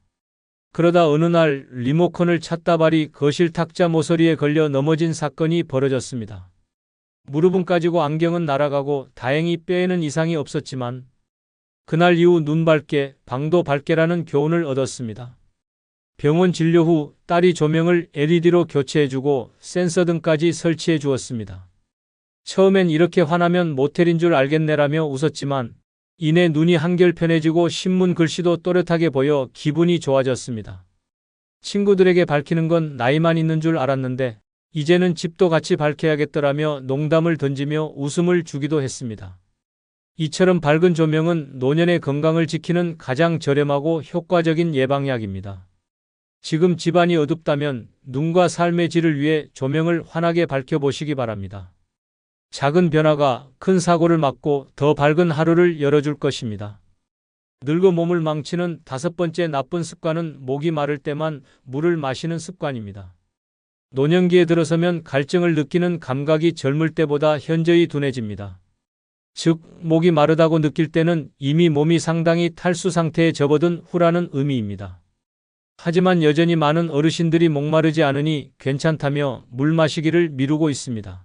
그러다 어느 날 리모컨을 찾다 발이 거실 탁자 모서리에 걸려 넘어진 사건이 벌어졌습니다. 무릎은 까지고 안경은 날아가고 다행히 뼈에는 이상이 없었지만 그날 이후 눈 밝게, 방도 밝게라는 교훈을 얻었습니다. 병원 진료 후 딸이 조명을 LED로 교체해주고 센서 등까지 설치해 주었습니다. 처음엔 이렇게 화나면 모텔인 줄 알겠네라며 웃었지만 이내 눈이 한결 편해지고 신문 글씨도 또렷하게 보여 기분이 좋아졌습니다. 친구들에게 밝히는 건 나이만 있는 줄 알았는데 이제는 집도 같이 밝혀야겠더라며 농담을 던지며 웃음을 주기도 했습니다. 이처럼 밝은 조명은 노년의 건강을 지키는 가장 저렴하고 효과적인 예방약입니다. 지금 집안이 어둡다면 눈과 삶의 질을 위해 조명을 환하게 밝혀보시기 바랍니다. 작은 변화가 큰 사고를 막고 더 밝은 하루를 열어줄 것입니다. 늙어 몸을 망치는 5번째 나쁜 습관은 목이 마를 때만 물을 마시는 습관입니다. 노년기에 들어서면 갈증을 느끼는 감각이 젊을 때보다 현저히 둔해집니다. 즉, 목이 마르다고 느낄 때는 이미 몸이 상당히 탈수 상태에 접어든 후라는 의미입니다. 하지만 여전히 많은 어르신들이 목마르지 않으니 괜찮다며 물 마시기를 미루고 있습니다.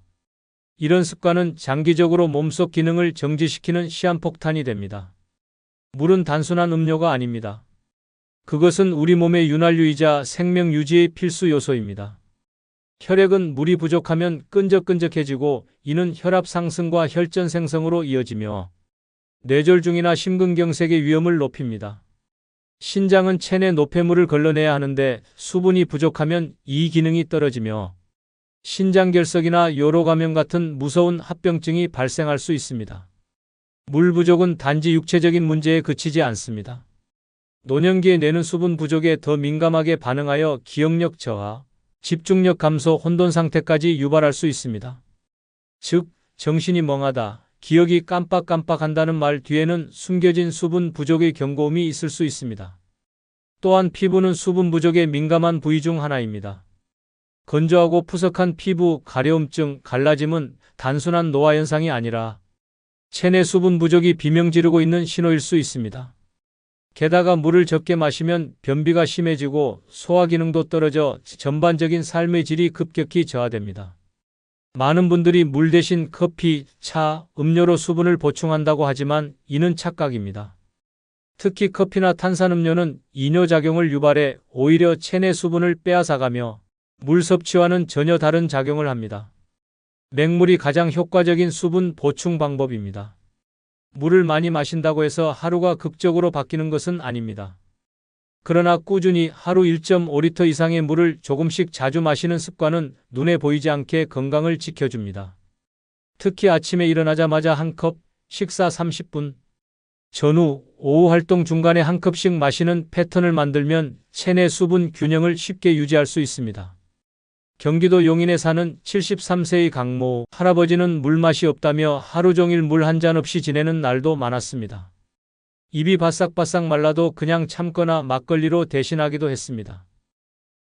이런 습관은 장기적으로 몸속 기능을 정지시키는 시한폭탄이 됩니다. 물은 단순한 음료가 아닙니다. 그것은 우리 몸의 윤활유이자 생명 유지의 필수 요소입니다. 혈액은 물이 부족하면 끈적끈적해지고 이는 혈압 상승과 혈전 생성으로 이어지며 뇌졸중이나 심근경색의 위험을 높입니다. 신장은 체내 노폐물을 걸러내야 하는데 수분이 부족하면 이 기능이 떨어지며 신장결석이나 요로감염 같은 무서운 합병증이 발생할 수 있습니다. 물 부족은 단지 육체적인 문제에 그치지 않습니다. 노년기에 뇌는 수분 부족에 더 민감하게 반응하여 기억력 저하, 집중력 감소, 혼돈 상태까지 유발할 수 있습니다. 즉, 정신이 멍하다, 기억이 깜빡깜빡한다는 말 뒤에는 숨겨진 수분 부족의 경고음이 있을 수 있습니다. 또한 피부는 수분 부족에 민감한 부위 중 하나입니다. 건조하고 푸석한 피부, 가려움증, 갈라짐은 단순한 노화 현상이 아니라 체내 수분 부족이 비명 지르고 있는 신호일 수 있습니다. 게다가 물을 적게 마시면 변비가 심해지고 소화 기능도 떨어져 전반적인 삶의 질이 급격히 저하됩니다. 많은 분들이 물 대신 커피, 차, 음료로 수분을 보충한다고 하지만 이는 착각입니다. 특히 커피나 탄산음료는 이뇨작용을 유발해 오히려 체내 수분을 빼앗아가며 물 섭취와는 전혀 다른 작용을 합니다. 맹물이 가장 효과적인 수분 보충 방법입니다. 물을 많이 마신다고 해서 하루가 극적으로 바뀌는 것은 아닙니다. 그러나 꾸준히 하루 1.5리터 이상의 물을 조금씩 자주 마시는 습관은 눈에 보이지 않게 건강을 지켜줍니다. 특히 아침에 일어나자마자 한 컵, 식사 30분 전후, 오후 활동 중간에 한 컵씩 마시는 패턴을 만들면 체내 수분 균형을 쉽게 유지할 수 있습니다. 경기도 용인에 사는 73세의 강모 할아버지는 물맛이 없다며 하루 종일 물 한 잔 없이 지내는 날도 많았습니다. 입이 바싹바싹 말라도 그냥 참거나 막걸리로 대신하기도 했습니다.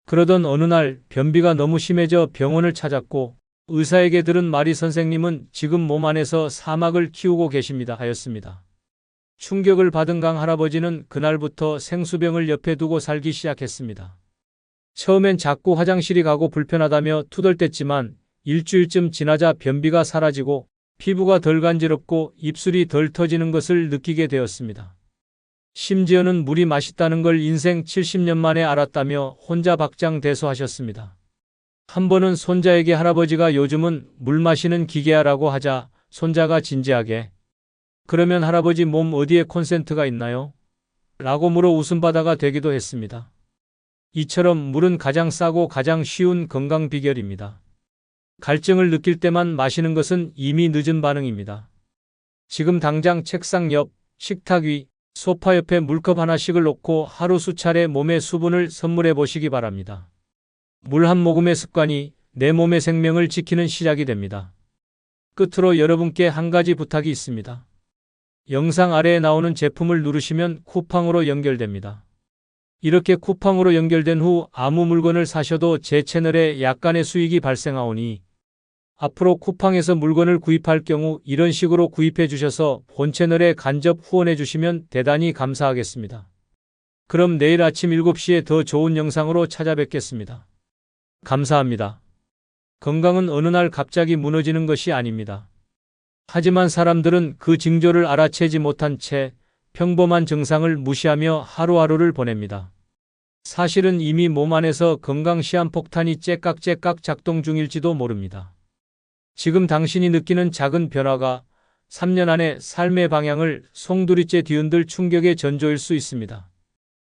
그러던 어느 날 변비가 너무 심해져 병원을 찾았고 의사에게 들은 말이 선생님은 지금 몸 안에서 사막을 키우고 계십니다 하였습니다. 충격을 받은 강 할아버지는 그날부터 생수병을 옆에 두고 살기 시작했습니다. 처음엔 자꾸 화장실이 가고 불편하다며 투덜댔지만 일주일쯤 지나자 변비가 사라지고 피부가 덜 간지럽고 입술이 덜 터지는 것을 느끼게 되었습니다. 심지어는 물이 맛있다는 걸 인생 70년 만에 알았다며 혼자 박장대소하셨습니다. 한 번은 손자에게 할아버지가 요즘은 물 마시는 기계야라고 하자 손자가 진지하게 그러면 할아버지 몸 어디에 콘센트가 있나요? 라고 물어 웃음바다가 되기도 했습니다. 이처럼 물은 가장 싸고 가장 쉬운 건강 비결입니다. 갈증을 느낄 때만 마시는 것은 이미 늦은 반응입니다. 지금 당장 책상 옆, 식탁 위, 소파 옆에 물컵 하나씩을 놓고 하루 수차례 몸의 수분을 선물해 보시기 바랍니다. 물 한 모금의 습관이 내 몸의 생명을 지키는 시작이 됩니다. 끝으로 여러분께 한 가지 부탁이 있습니다. 영상 아래에 나오는 제품을 누르시면 쿠팡으로 연결됩니다. 이렇게 쿠팡으로 연결된 후 아무 물건을 사셔도 제 채널에 약간의 수익이 발생하오니 앞으로 쿠팡에서 물건을 구입할 경우 이런 식으로 구입해 주셔서 본 채널에 간접 후원해 주시면 대단히 감사하겠습니다. 그럼 내일 아침 7시에 더 좋은 영상으로 찾아뵙겠습니다. 감사합니다. 건강은 어느 날 갑자기 무너지는 것이 아닙니다. 하지만 사람들은 그 징조를 알아채지 못한 채 평범한 증상을 무시하며 하루하루를 보냅니다. 사실은 이미 몸 안에서 건강 시한폭탄이 째깍째깍 작동 중일지도 모릅니다. 지금 당신이 느끼는 작은 변화가 3년 안에 삶의 방향을 송두리째 뒤흔들 충격의 전조일 수 있습니다.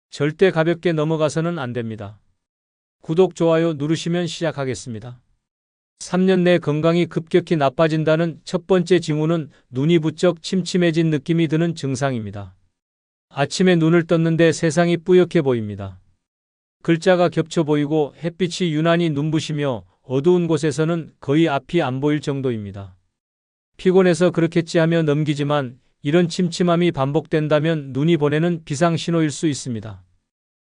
절대 가볍게 넘어가서는 안 됩니다. 구독, 좋아요 누르시면 시작하겠습니다. 3년 내 건강이 급격히 나빠진다는 첫 번째 징후는 눈이 부쩍 침침해진 느낌이 드는 증상입니다. 아침에 눈을 떴는데 세상이 뿌옇게 보입니다. 글자가 겹쳐 보이고 햇빛이 유난히 눈부시며 어두운 곳에서는 거의 앞이 안 보일 정도입니다. 피곤해서 그렇겠지 하며 넘기지만 이런 침침함이 반복된다면 눈이 보내는 비상신호일 수 있습니다.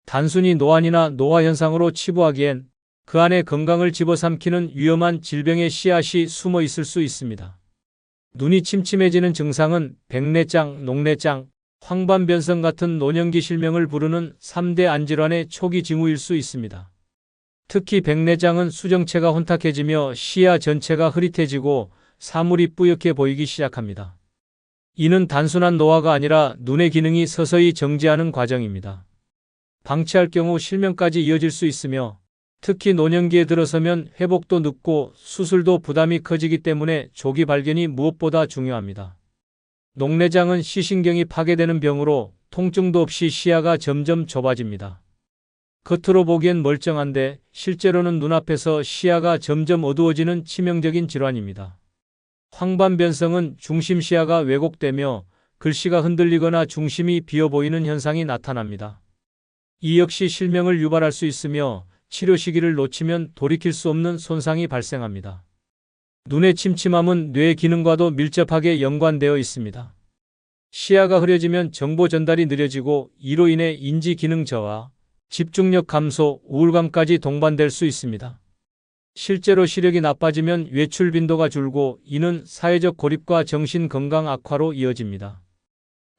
단순히 노안이나 노화 현상으로 치부하기엔 그 안에 건강을 집어삼키는 위험한 질병의 씨앗이 숨어 있을 수 있습니다. 눈이 침침해지는 증상은 백내장, 녹내장, 황반변성 같은 노년기 실명을 부르는 3대 안질환의 초기 징후일 수 있습니다. 특히 백내장은 수정체가 혼탁해지며 시야 전체가 흐릿해지고 사물이 뿌옇게 보이기 시작합니다. 이는 단순한 노화가 아니라 눈의 기능이 서서히 정지하는 과정입니다. 방치할 경우 실명까지 이어질 수 있으며 특히 노년기에 들어서면 회복도 늦고 수술도 부담이 커지기 때문에 조기 발견이 무엇보다 중요합니다. 녹내장은 시신경이 파괴되는 병으로 통증도 없이 시야가 점점 좁아집니다. 겉으로 보기엔 멀쩡한데 실제로는 눈앞에서 시야가 점점 어두워지는 치명적인 질환입니다. 황반변성은 중심 시야가 왜곡되며 글씨가 흔들리거나 중심이 비어 보이는 현상이 나타납니다. 이 역시 실명을 유발할 수 있으며 치료 시기를 놓치면 돌이킬 수 없는 손상이 발생합니다. 눈의 침침함은 뇌 기능과도 밀접하게 연관되어 있습니다. 시야가 흐려지면 정보 전달이 느려지고 이로 인해 인지 기능 저하, 집중력 감소, 우울감까지 동반될 수 있습니다. 실제로 시력이 나빠지면 외출 빈도가 줄고 이는 사회적 고립과 정신 건강 악화로 이어집니다.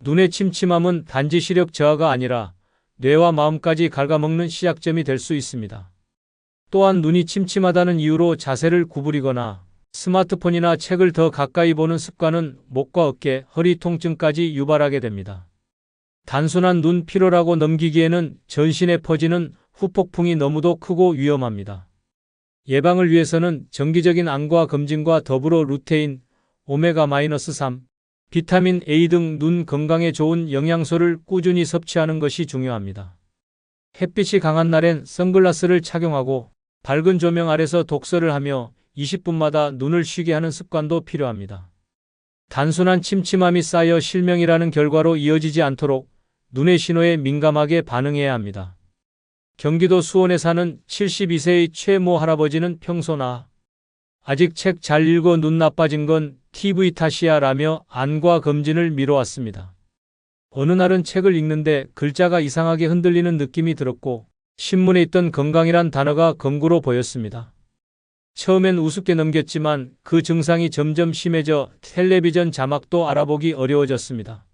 눈의 침침함은 단지 시력 저하가 아니라 뇌와 마음까지 갉아먹는 시작점이 될 수 있습니다. 또한 눈이 침침하다는 이유로 자세를 구부리거나 스마트폰이나 책을 더 가까이 보는 습관은 목과 어깨, 허리 통증까지 유발하게 됩니다. 단순한 눈 피로라고 넘기기에는 전신에 퍼지는 후폭풍이 너무도 크고 위험합니다. 예방을 위해서는 정기적인 안과 검진과 더불어 루테인, 오메가-3, 비타민 A 등 눈 건강에 좋은 영양소를 꾸준히 섭취하는 것이 중요합니다. 햇빛이 강한 날엔 선글라스를 착용하고 밝은 조명 아래서 독서를 하며 20분마다 눈을 쉬게 하는 습관도 필요합니다. 단순한 침침함이 쌓여 실명이라는 결과로 이어지지 않도록 눈의 신호에 민감하게 반응해야 합니다. 경기도 수원에 사는 72세의 최모 할아버지는 평소나 아직 책 잘 읽어 눈 나빠진 건 TV 탓이야 라며 안과 검진을 미뤄왔습니다. 어느 날은 책을 읽는데 글자가 이상하게 흔들리는 느낌이 들었고 신문에 있던 건강이란 단어가 거꾸로 보였습니다. 처음엔 우습게 넘겼지만 그 증상이 점점 심해져 텔레비전 자막도 알아보기 어려워졌습니다.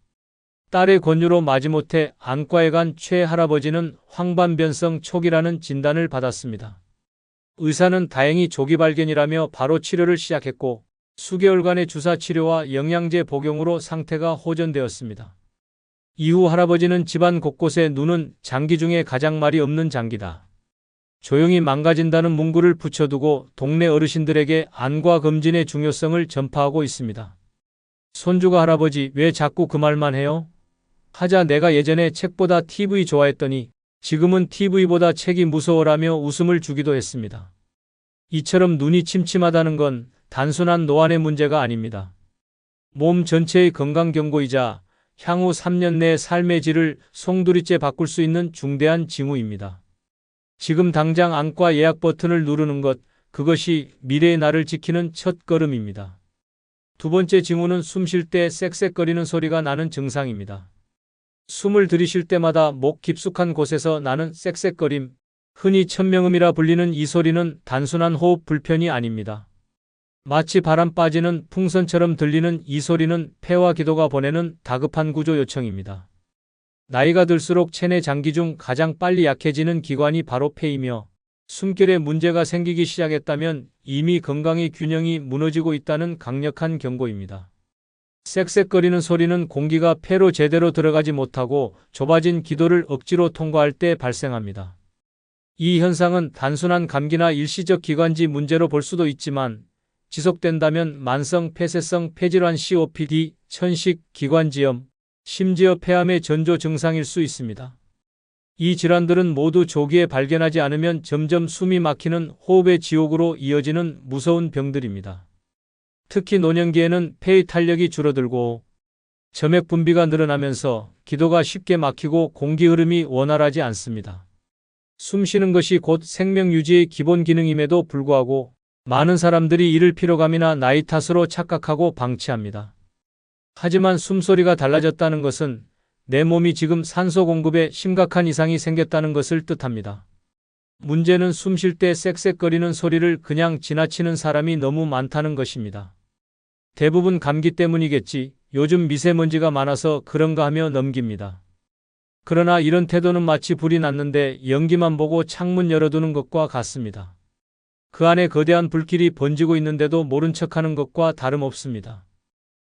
딸의 권유로 마지못해 안과에 간 최 할아버지는 황반변성 초기라는 진단을 받았습니다. 의사는 다행히 조기 발견이라며 바로 치료를 시작했고 수개월간의 주사 치료와 영양제 복용으로 상태가 호전되었습니다. 이후 할아버지는 집안 곳곳에 눈은 장기 중에 가장 말이 없는 장기다. 조용히 망가진다는 문구를 붙여두고 동네 어르신들에게 안과 검진의 중요성을 전파하고 있습니다. 손주가 할아버지 왜 자꾸 그 말만 해요? 하자 내가 예전에 책보다 TV 좋아했더니 지금은 TV보다 책이 무서워라며 웃음을 주기도 했습니다. 이처럼 눈이 침침하다는 건 단순한 노안의 문제가 아닙니다. 몸 전체의 건강 경고이자 향후 3년 내 삶의 질을 송두리째 바꿀 수 있는 중대한 징후입니다. 지금 당장 안과 예약 버튼을 누르는 것, 그것이 미래의 나를 지키는 첫 걸음입니다. 두 번째 징후는 숨 쉴 때 쌕쌕거리는 소리가 나는 증상입니다. 숨을 들이쉴 때마다 목 깊숙한 곳에서 나는 쌕쌕거림, 흔히 천명음이라 불리는 이 소리는 단순한 호흡 불편이 아닙니다. 마치 바람 빠지는 풍선처럼 들리는 이 소리는 폐와 기도가 보내는 다급한 구조 요청입니다. 나이가 들수록 체내 장기 중 가장 빨리 약해지는 기관이 바로 폐이며 숨결에 문제가 생기기 시작했다면 이미 건강의 균형이 무너지고 있다는 강력한 경고입니다. 쌕쌕거리는 소리는 공기가 폐로 제대로 들어가지 못하고 좁아진 기도를 억지로 통과할 때 발생합니다. 이 현상은 단순한 감기나 일시적 기관지 문제로 볼 수도 있지만 지속된다면 만성 폐쇄성 폐질환 COPD, 천식, 기관지염, 심지어 폐암의 전조 증상일 수 있습니다. 이 질환들은 모두 조기에 발견하지 않으면 점점 숨이 막히는 호흡의 지옥으로 이어지는 무서운 병들입니다. 특히 노년기에는 폐의 탄력이 줄어들고 점액 분비가 늘어나면서 기도가 쉽게 막히고 공기 흐름이 원활하지 않습니다. 숨 쉬는 것이 곧 생명 유지의 기본 기능임에도 불구하고 많은 사람들이 이를 피로감이나 나이 탓으로 착각하고 방치합니다. 하지만 숨소리가 달라졌다는 것은 내 몸이 지금 산소 공급에 심각한 이상이 생겼다는 것을 뜻합니다. 문제는 숨 쉴 때 쌕쌕거리는 소리를 그냥 지나치는 사람이 너무 많다는 것입니다. 대부분 감기 때문이겠지, 요즘 미세먼지가 많아서 그런가 하며 넘깁니다. 그러나 이런 태도는 마치 불이 났는데 연기만 보고 창문 열어두는 것과 같습니다. 그 안에 거대한 불길이 번지고 있는데도 모른 척하는 것과 다름없습니다.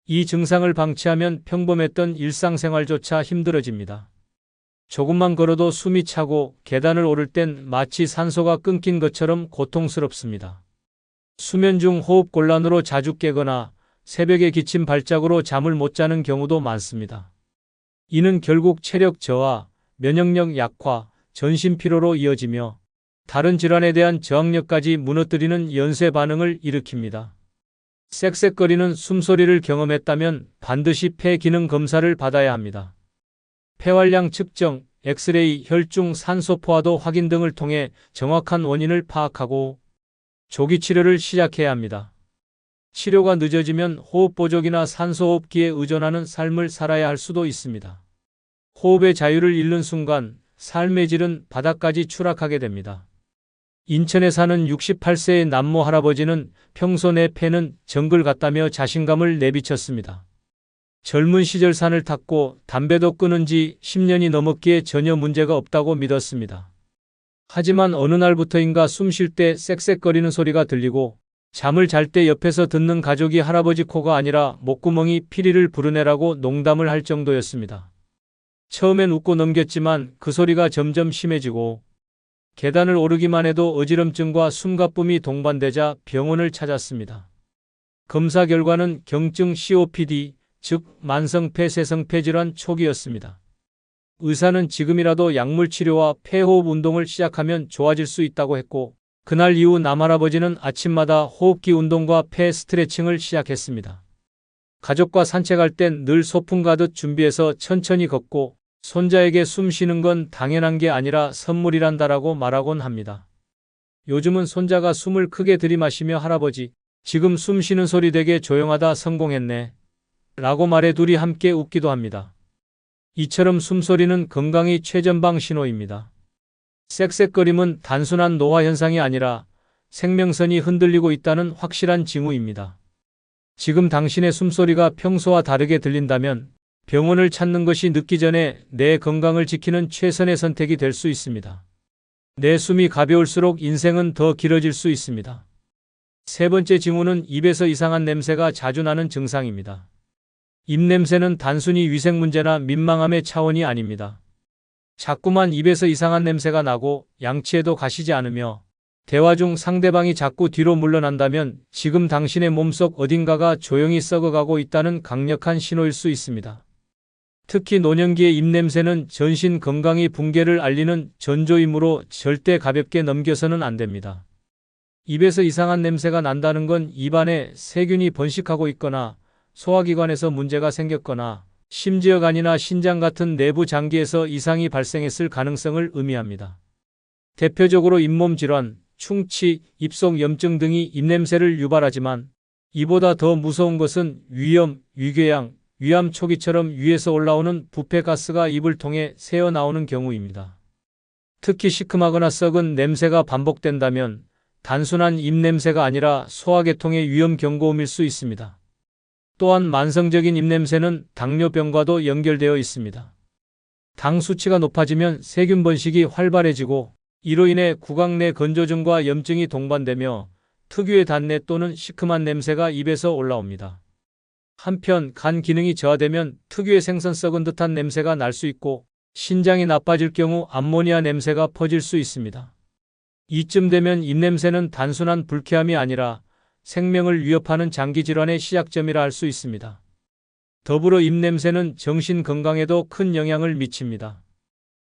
이 증상을 방치하면 평범했던 일상생활조차 힘들어집니다. 조금만 걸어도 숨이 차고 계단을 오를 땐 마치 산소가 끊긴 것처럼 고통스럽습니다. 수면 중 호흡 곤란으로 자주 깨거나 새벽에 기침 발작으로 잠을 못 자는 경우도 많습니다. 이는 결국 체력 저하, 면역력 약화, 전신 피로로 이어지며 다른 질환에 대한 저항력까지 무너뜨리는 연쇄 반응을 일으킵니다. 쌕쌕거리는 숨소리를 경험했다면 반드시 폐 기능 검사를 받아야 합니다. 폐활량 측정, 엑스레이, 혈중 산소 포화도 확인 등을 통해 정확한 원인을 파악하고 조기 치료를 시작해야 합니다. 치료가 늦어지면 호흡 보조기나 산소호흡기에 의존하는 삶을 살아야 할 수도 있습니다. 호흡의 자유를 잃는 순간 삶의 질은 바닥까지 추락하게 됩니다. 인천에 사는 68세의 남모 할아버지는 평소 내 폐는 정글 같다며 자신감을 내비쳤습니다. 젊은 시절 산을 탔고 담배도 끊은 지 10년이 넘었기에 전혀 문제가 없다고 믿었습니다. 하지만 어느 날부터인가 숨 쉴 때 쌕쌕거리는 소리가 들리고 잠을 잘 때 옆에서 듣는 가족이 할아버지 코가 아니라 목구멍이 피리를 부르네라고 농담을 할 정도였습니다. 처음엔 웃고 넘겼지만 그 소리가 점점 심해지고 계단을 오르기만 해도 어지럼증과 숨가쁨이 동반되자 병원을 찾았습니다. 검사 결과는 경증 COPD, 즉 만성 폐쇄성 폐질환 초기였습니다. 의사는 지금이라도 약물 치료와 폐호흡 운동을 시작하면 좋아질 수 있다고 했고 그날 이후 남할아버지는 아침마다 호흡기 운동과 폐 스트레칭을 시작했습니다. 가족과 산책할 땐 늘 소풍 가듯 준비해서 천천히 걷고 손자에게 숨 쉬는 건 당연한 게 아니라 선물이란다라고 말하곤 합니다. 요즘은 손자가 숨을 크게 들이마시며 할아버지, 지금 숨 쉬는 소리 되게 조용하다 성공했네. 라고 말해 둘이 함께 웃기도 합니다. 이처럼 숨소리는 건강의 최전방 신호입니다. 쌕쌕거림은 단순한 노화 현상이 아니라 생명선이 흔들리고 있다는 확실한 징후입니다. 지금 당신의 숨소리가 평소와 다르게 들린다면 병원을 찾는 것이 늦기 전에 내 건강을 지키는 최선의 선택이 될 수 있습니다. 내 숨이 가벼울수록 인생은 더 길어질 수 있습니다. 세 번째 징후는 입에서 이상한 냄새가 자주 나는 증상입니다. 입냄새는 단순히 위생 문제나 민망함의 차원이 아닙니다. 자꾸만 입에서 이상한 냄새가 나고 양치에도 가시지 않으며 대화 중 상대방이 자꾸 뒤로 물러난다면 지금 당신의 몸속 어딘가가 조용히 썩어가고 있다는 강력한 신호일 수 있습니다. 특히 노년기의 입냄새는 전신 건강의 붕괴를 알리는 전조이므로 절대 가볍게 넘겨서는 안 됩니다. 입에서 이상한 냄새가 난다는 건 입안에 세균이 번식하고 있거나 소화기관에서 문제가 생겼거나 심지어 간이나 신장 같은 내부 장기에서 이상이 발생했을 가능성을 의미합니다. 대표적으로 잇몸 질환, 충치, 입속 염증 등이 입냄새를 유발하지만 이보다 더 무서운 것은 위염, 위궤양, 위암 초기처럼 위에서 올라오는 부패가스가 입을 통해 새어나오는 경우입니다. 특히 시큼하거나 썩은 냄새가 반복된다면 단순한 입냄새가 아니라 소화계통의 위험 경고음일 수 있습니다. 또한 만성적인 입냄새는 당뇨병과도 연결되어 있습니다. 당 수치가 높아지면 세균 번식이 활발해지고 이로 인해 구강 내 건조증과 염증이 동반되며 특유의 단내 또는 시큼한 냄새가 입에서 올라옵니다. 한편 간 기능이 저하되면 특유의 생선 썩은 듯한 냄새가 날 수 있고 신장이 나빠질 경우 암모니아 냄새가 퍼질 수 있습니다. 이쯤 되면 입냄새는 단순한 불쾌함이 아니라 생명을 위협하는 장기질환의 시작점이라 할 수 있습니다. 더불어 입냄새는 정신 건강에도 큰 영향을 미칩니다.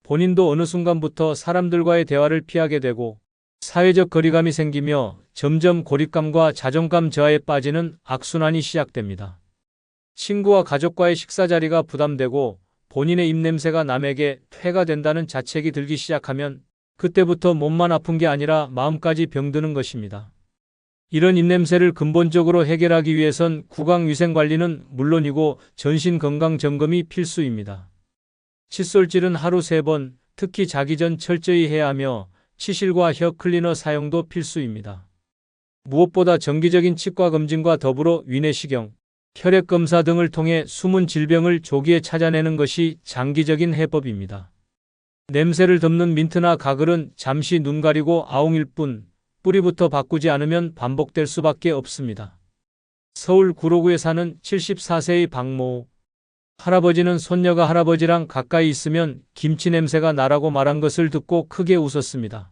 본인도 어느 순간부터 사람들과의 대화를 피하게 되고 사회적 거리감이 생기며 점점 고립감과 자존감 저하에 빠지는 악순환이 시작됩니다. 친구와 가족과의 식사 자리가 부담되고 본인의 입냄새가 남에게 폐가 된다는 자책이 들기 시작하면 그때부터 몸만 아픈 게 아니라 마음까지 병드는 것입니다. 이런 입냄새를 근본적으로 해결하기 위해선 구강위생관리는 물론이고 전신건강점검이 필수입니다. 칫솔질은 하루 3번, 특히 자기 전 철저히 해야 하며 치실과 혀 클리너 사용도 필수입니다. 무엇보다 정기적인 치과 검진과 더불어 위내시경, 혈액 검사 등을 통해 숨은 질병을 조기에 찾아내는 것이 장기적인 해법입니다. 냄새를 덮는 민트나 가글은 잠시 눈 가리고 아웅일 뿐 뿌리부터 바꾸지 않으면 반복될 수밖에 없습니다. 서울 구로구에 사는 74세의 박모 할아버지는 손녀가 할아버지랑 가까이 있으면 김치 냄새가 나라고 말한 것을 듣고 크게 웃었습니다.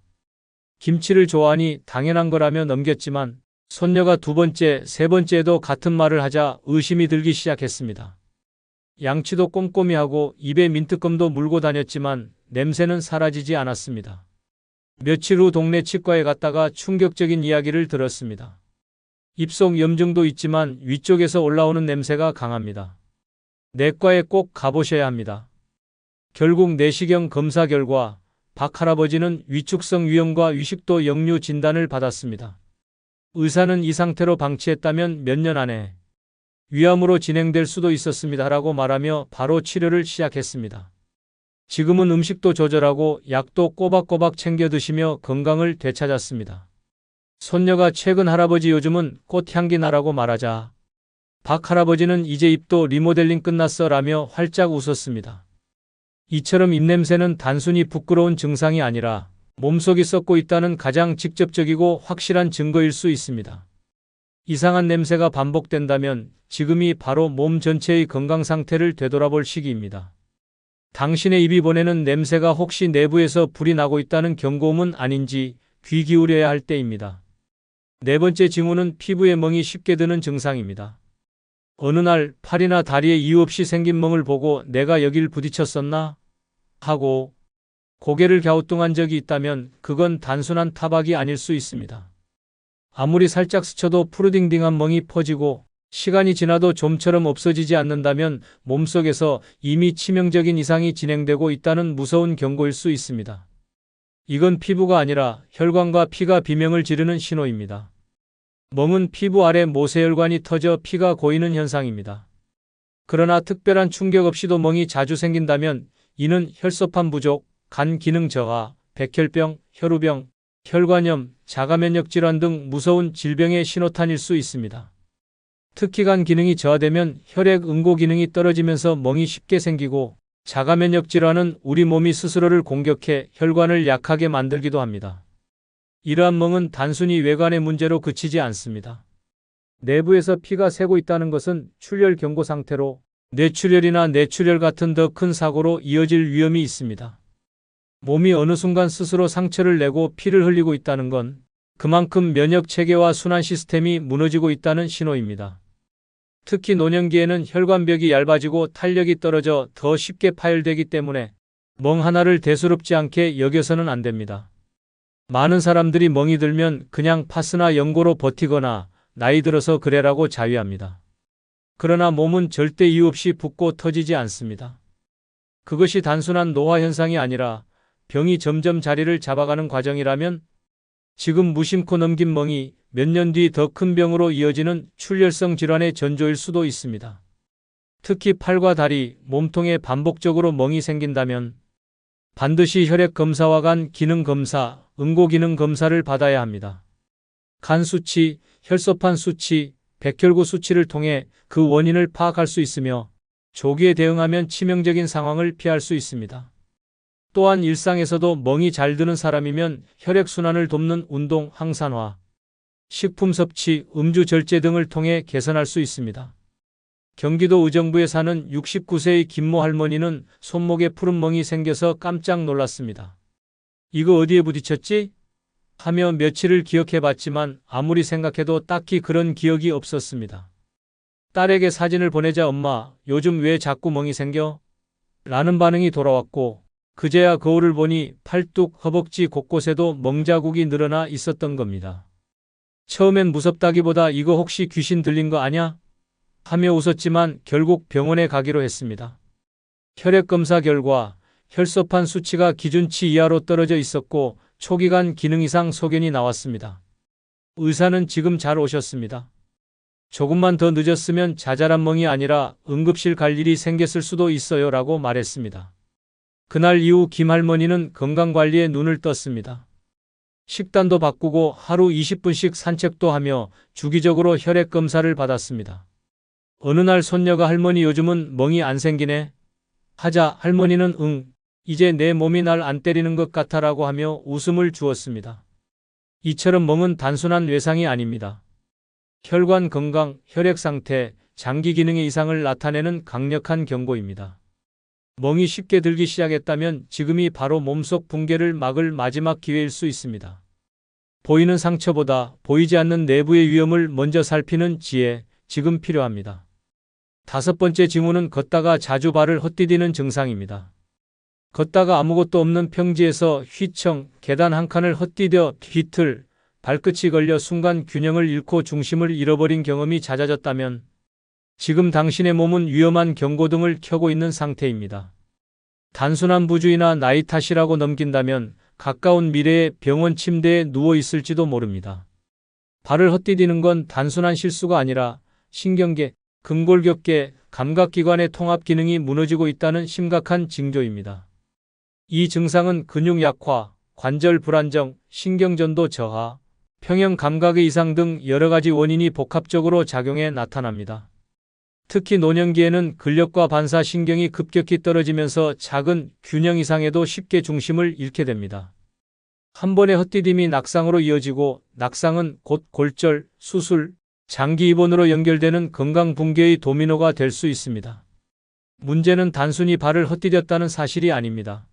김치를 좋아하니 당연한 거라며 넘겼지만 손녀가 2번째, 3번째에도 같은 말을 하자 의심이 들기 시작했습니다. 양치도 꼼꼼히 하고 입에 민트껌도 물고 다녔지만 냄새는 사라지지 않았습니다. 며칠 후 동네 치과에 갔다가 충격적인 이야기를 들었습니다. 입속 염증도 있지만 위쪽에서 올라오는 냄새가 강합니다. 내과에 꼭 가보셔야 합니다. 결국 내시경 검사 결과 박 할아버지는 위축성 위염과 위식도 역류 진단을 받았습니다. 의사는 이 상태로 방치했다면 몇 년 안에 위암으로 진행될 수도 있었습니다라고 말하며 바로 치료를 시작했습니다. 지금은 음식도 조절하고 약도 꼬박꼬박 챙겨 드시며 건강을 되찾았습니다. 손녀가 최근 할아버지 요즘은 꽃향기 나라고 말하자 박 할아버지는 이제 입도 리모델링 끝났어 라며 활짝 웃었습니다. 이처럼 입냄새는 단순히 부끄러운 증상이 아니라 몸속이 썩고 있다는 가장 직접적이고 확실한 증거일 수 있습니다. 이상한 냄새가 반복된다면 지금이 바로 몸 전체의 건강 상태를 되돌아볼 시기입니다. 당신의 입이 보내는 냄새가 혹시 내부에서 불이 나고 있다는 경고음은 아닌지 귀 기울여야 할 때입니다. 4번째 징후는 피부에 멍이 쉽게 드는 증상입니다. 어느 날 팔이나 다리에 이유 없이 생긴 멍을 보고 내가 여길 부딪혔었나? 하고 고개를 갸우뚱한 적이 있다면 그건 단순한 타박이 아닐 수 있습니다. 아무리 살짝 스쳐도 푸르딩딩한 멍이 퍼지고 시간이 지나도 좀처럼 없어지지 않는다면 몸속에서 이미 치명적인 이상이 진행되고 있다는 무서운 경고일 수 있습니다. 이건 피부가 아니라 혈관과 피가 비명을 지르는 신호입니다. 멍은 피부 아래 모세혈관이 터져 피가 고이는 현상입니다. 그러나 특별한 충격 없이도 멍이 자주 생긴다면 이는 혈소판 부족, 간 기능 저하, 백혈병, 혈우병, 혈관염, 자가면역 질환 등 무서운 질병의 신호탄일 수 있습니다. 특히 간 기능이 저하되면 혈액 응고 기능이 떨어지면서 멍이 쉽게 생기고 자가면역 질환은 우리 몸이 스스로를 공격해 혈관을 약하게 만들기도 합니다. 이러한 멍은 단순히 외관의 문제로 그치지 않습니다. 내부에서 피가 새고 있다는 것은 출혈 경고 상태로 뇌출혈이나 뇌출혈 같은 더 큰 사고로 이어질 위험이 있습니다. 몸이 어느 순간 스스로 상처를 내고 피를 흘리고 있다는 건 그만큼 면역 체계와 순환 시스템이 무너지고 있다는 신호입니다. 특히 노년기에는 혈관벽이 얇아지고 탄력이 떨어져 더 쉽게 파열되기 때문에 멍 하나를 대수롭지 않게 여겨서는 안 됩니다. 많은 사람들이 멍이 들면 그냥 파스나 연고로 버티거나 나이 들어서 그래라고 자위합니다. 그러나 몸은 절대 이유 없이 붓고 터지지 않습니다. 그것이 단순한 노화 현상이 아니라 병이 점점 자리를 잡아가는 과정이라면 지금 무심코 넘긴 멍이 몇 년 뒤 더 큰 병으로 이어지는 출혈성 질환의 전조일 수도 있습니다. 특히 팔과 다리, 몸통에 반복적으로 멍이 생긴다면 반드시 혈액 검사와 간 기능 검사, 응고 기능 검사를 받아야 합니다. 간 수치, 혈소판 수치, 백혈구 수치를 통해 그 원인을 파악할 수 있으며 조기에 대응하면 치명적인 상황을 피할 수 있습니다. 또한 일상에서도 멍이 잘 드는 사람이면 혈액순환을 돕는 운동, 항산화, 식품 섭취, 음주 절제 등을 통해 개선할 수 있습니다. 경기도 의정부에 사는 69세의 김모 할머니는 손목에 푸른 멍이 생겨서 깜짝 놀랐습니다. 이거 어디에 부딪혔지? 하며 며칠을 기억해봤지만 아무리 생각해도 딱히 그런 기억이 없었습니다. 딸에게 사진을 보내자 엄마, 요즘 왜 자꾸 멍이 생겨? 라는 반응이 돌아왔고 그제야 거울을 보니 팔뚝, 허벅지 곳곳에도 멍자국이 늘어나 있었던 겁니다. 처음엔 무섭다기보다 이거 혹시 귀신 들린 거 아냐? 하며 웃었지만 결국 병원에 가기로 했습니다. 혈액검사 결과 혈소판 수치가 기준치 이하로 떨어져 있었고 초기간 기능 이상 소견이 나왔습니다. 의사는 지금 잘 오셨습니다. 조금만 더 늦었으면 자잘한 멍이 아니라 응급실 갈 일이 생겼을 수도 있어요 라고 말했습니다. 그날 이후 김 할머니는 건강관리에 눈을 떴습니다. 식단도 바꾸고 하루 20분씩 산책도 하며 주기적으로 혈액검사를 받았습니다. 어느 날 손녀가 할머니 요즘은 멍이 안 생기네? 하자 할머니는 응, 이제 내 몸이 날 안 때리는 것 같아라고 하며 웃음을 주었습니다. 이처럼 멍은 단순한 외상이 아닙니다. 혈관 건강, 혈액 상태, 장기 기능의 이상을 나타내는 강력한 경고입니다. 멍이 쉽게 들기 시작했다면 지금이 바로 몸속 붕괴를 막을 마지막 기회일 수 있습니다. 보이는 상처보다 보이지 않는 내부의 위험을 먼저 살피는 지혜, 지금 필요합니다. 5번째 징후는 걷다가 자주 발을 헛디디는 증상입니다. 걷다가 아무것도 없는 평지에서 휘청, 계단 한 칸을 헛디뎌 비틀, 발끝이 걸려 순간 균형을 잃고 중심을 잃어버린 경험이 잦아졌다면 지금 당신의 몸은 위험한 경고등을 켜고 있는 상태입니다. 단순한 부주의나 나이 탓이라고 넘긴다면 가까운 미래에 병원 침대에 누워 있을지도 모릅니다. 발을 헛디디는 건 단순한 실수가 아니라 신경계, 근골격계, 감각기관의 통합 기능이 무너지고 있다는 심각한 징조입니다. 이 증상은 근육 약화, 관절 불안정, 신경전도 저하, 평형 감각의 이상 등 여러 가지 원인이 복합적으로 작용해 나타납니다. 특히 노년기에는 근력과 반사신경이 급격히 떨어지면서 작은 균형 이상에도 쉽게 중심을 잃게 됩니다. 한 번의 헛디딤이 낙상으로 이어지고 낙상은 곧 골절, 수술, 장기 입원으로 연결되는 건강 붕괴의 도미노가 될 수 있습니다. 문제는 단순히 발을 헛디뎠다는 사실이 아닙니다.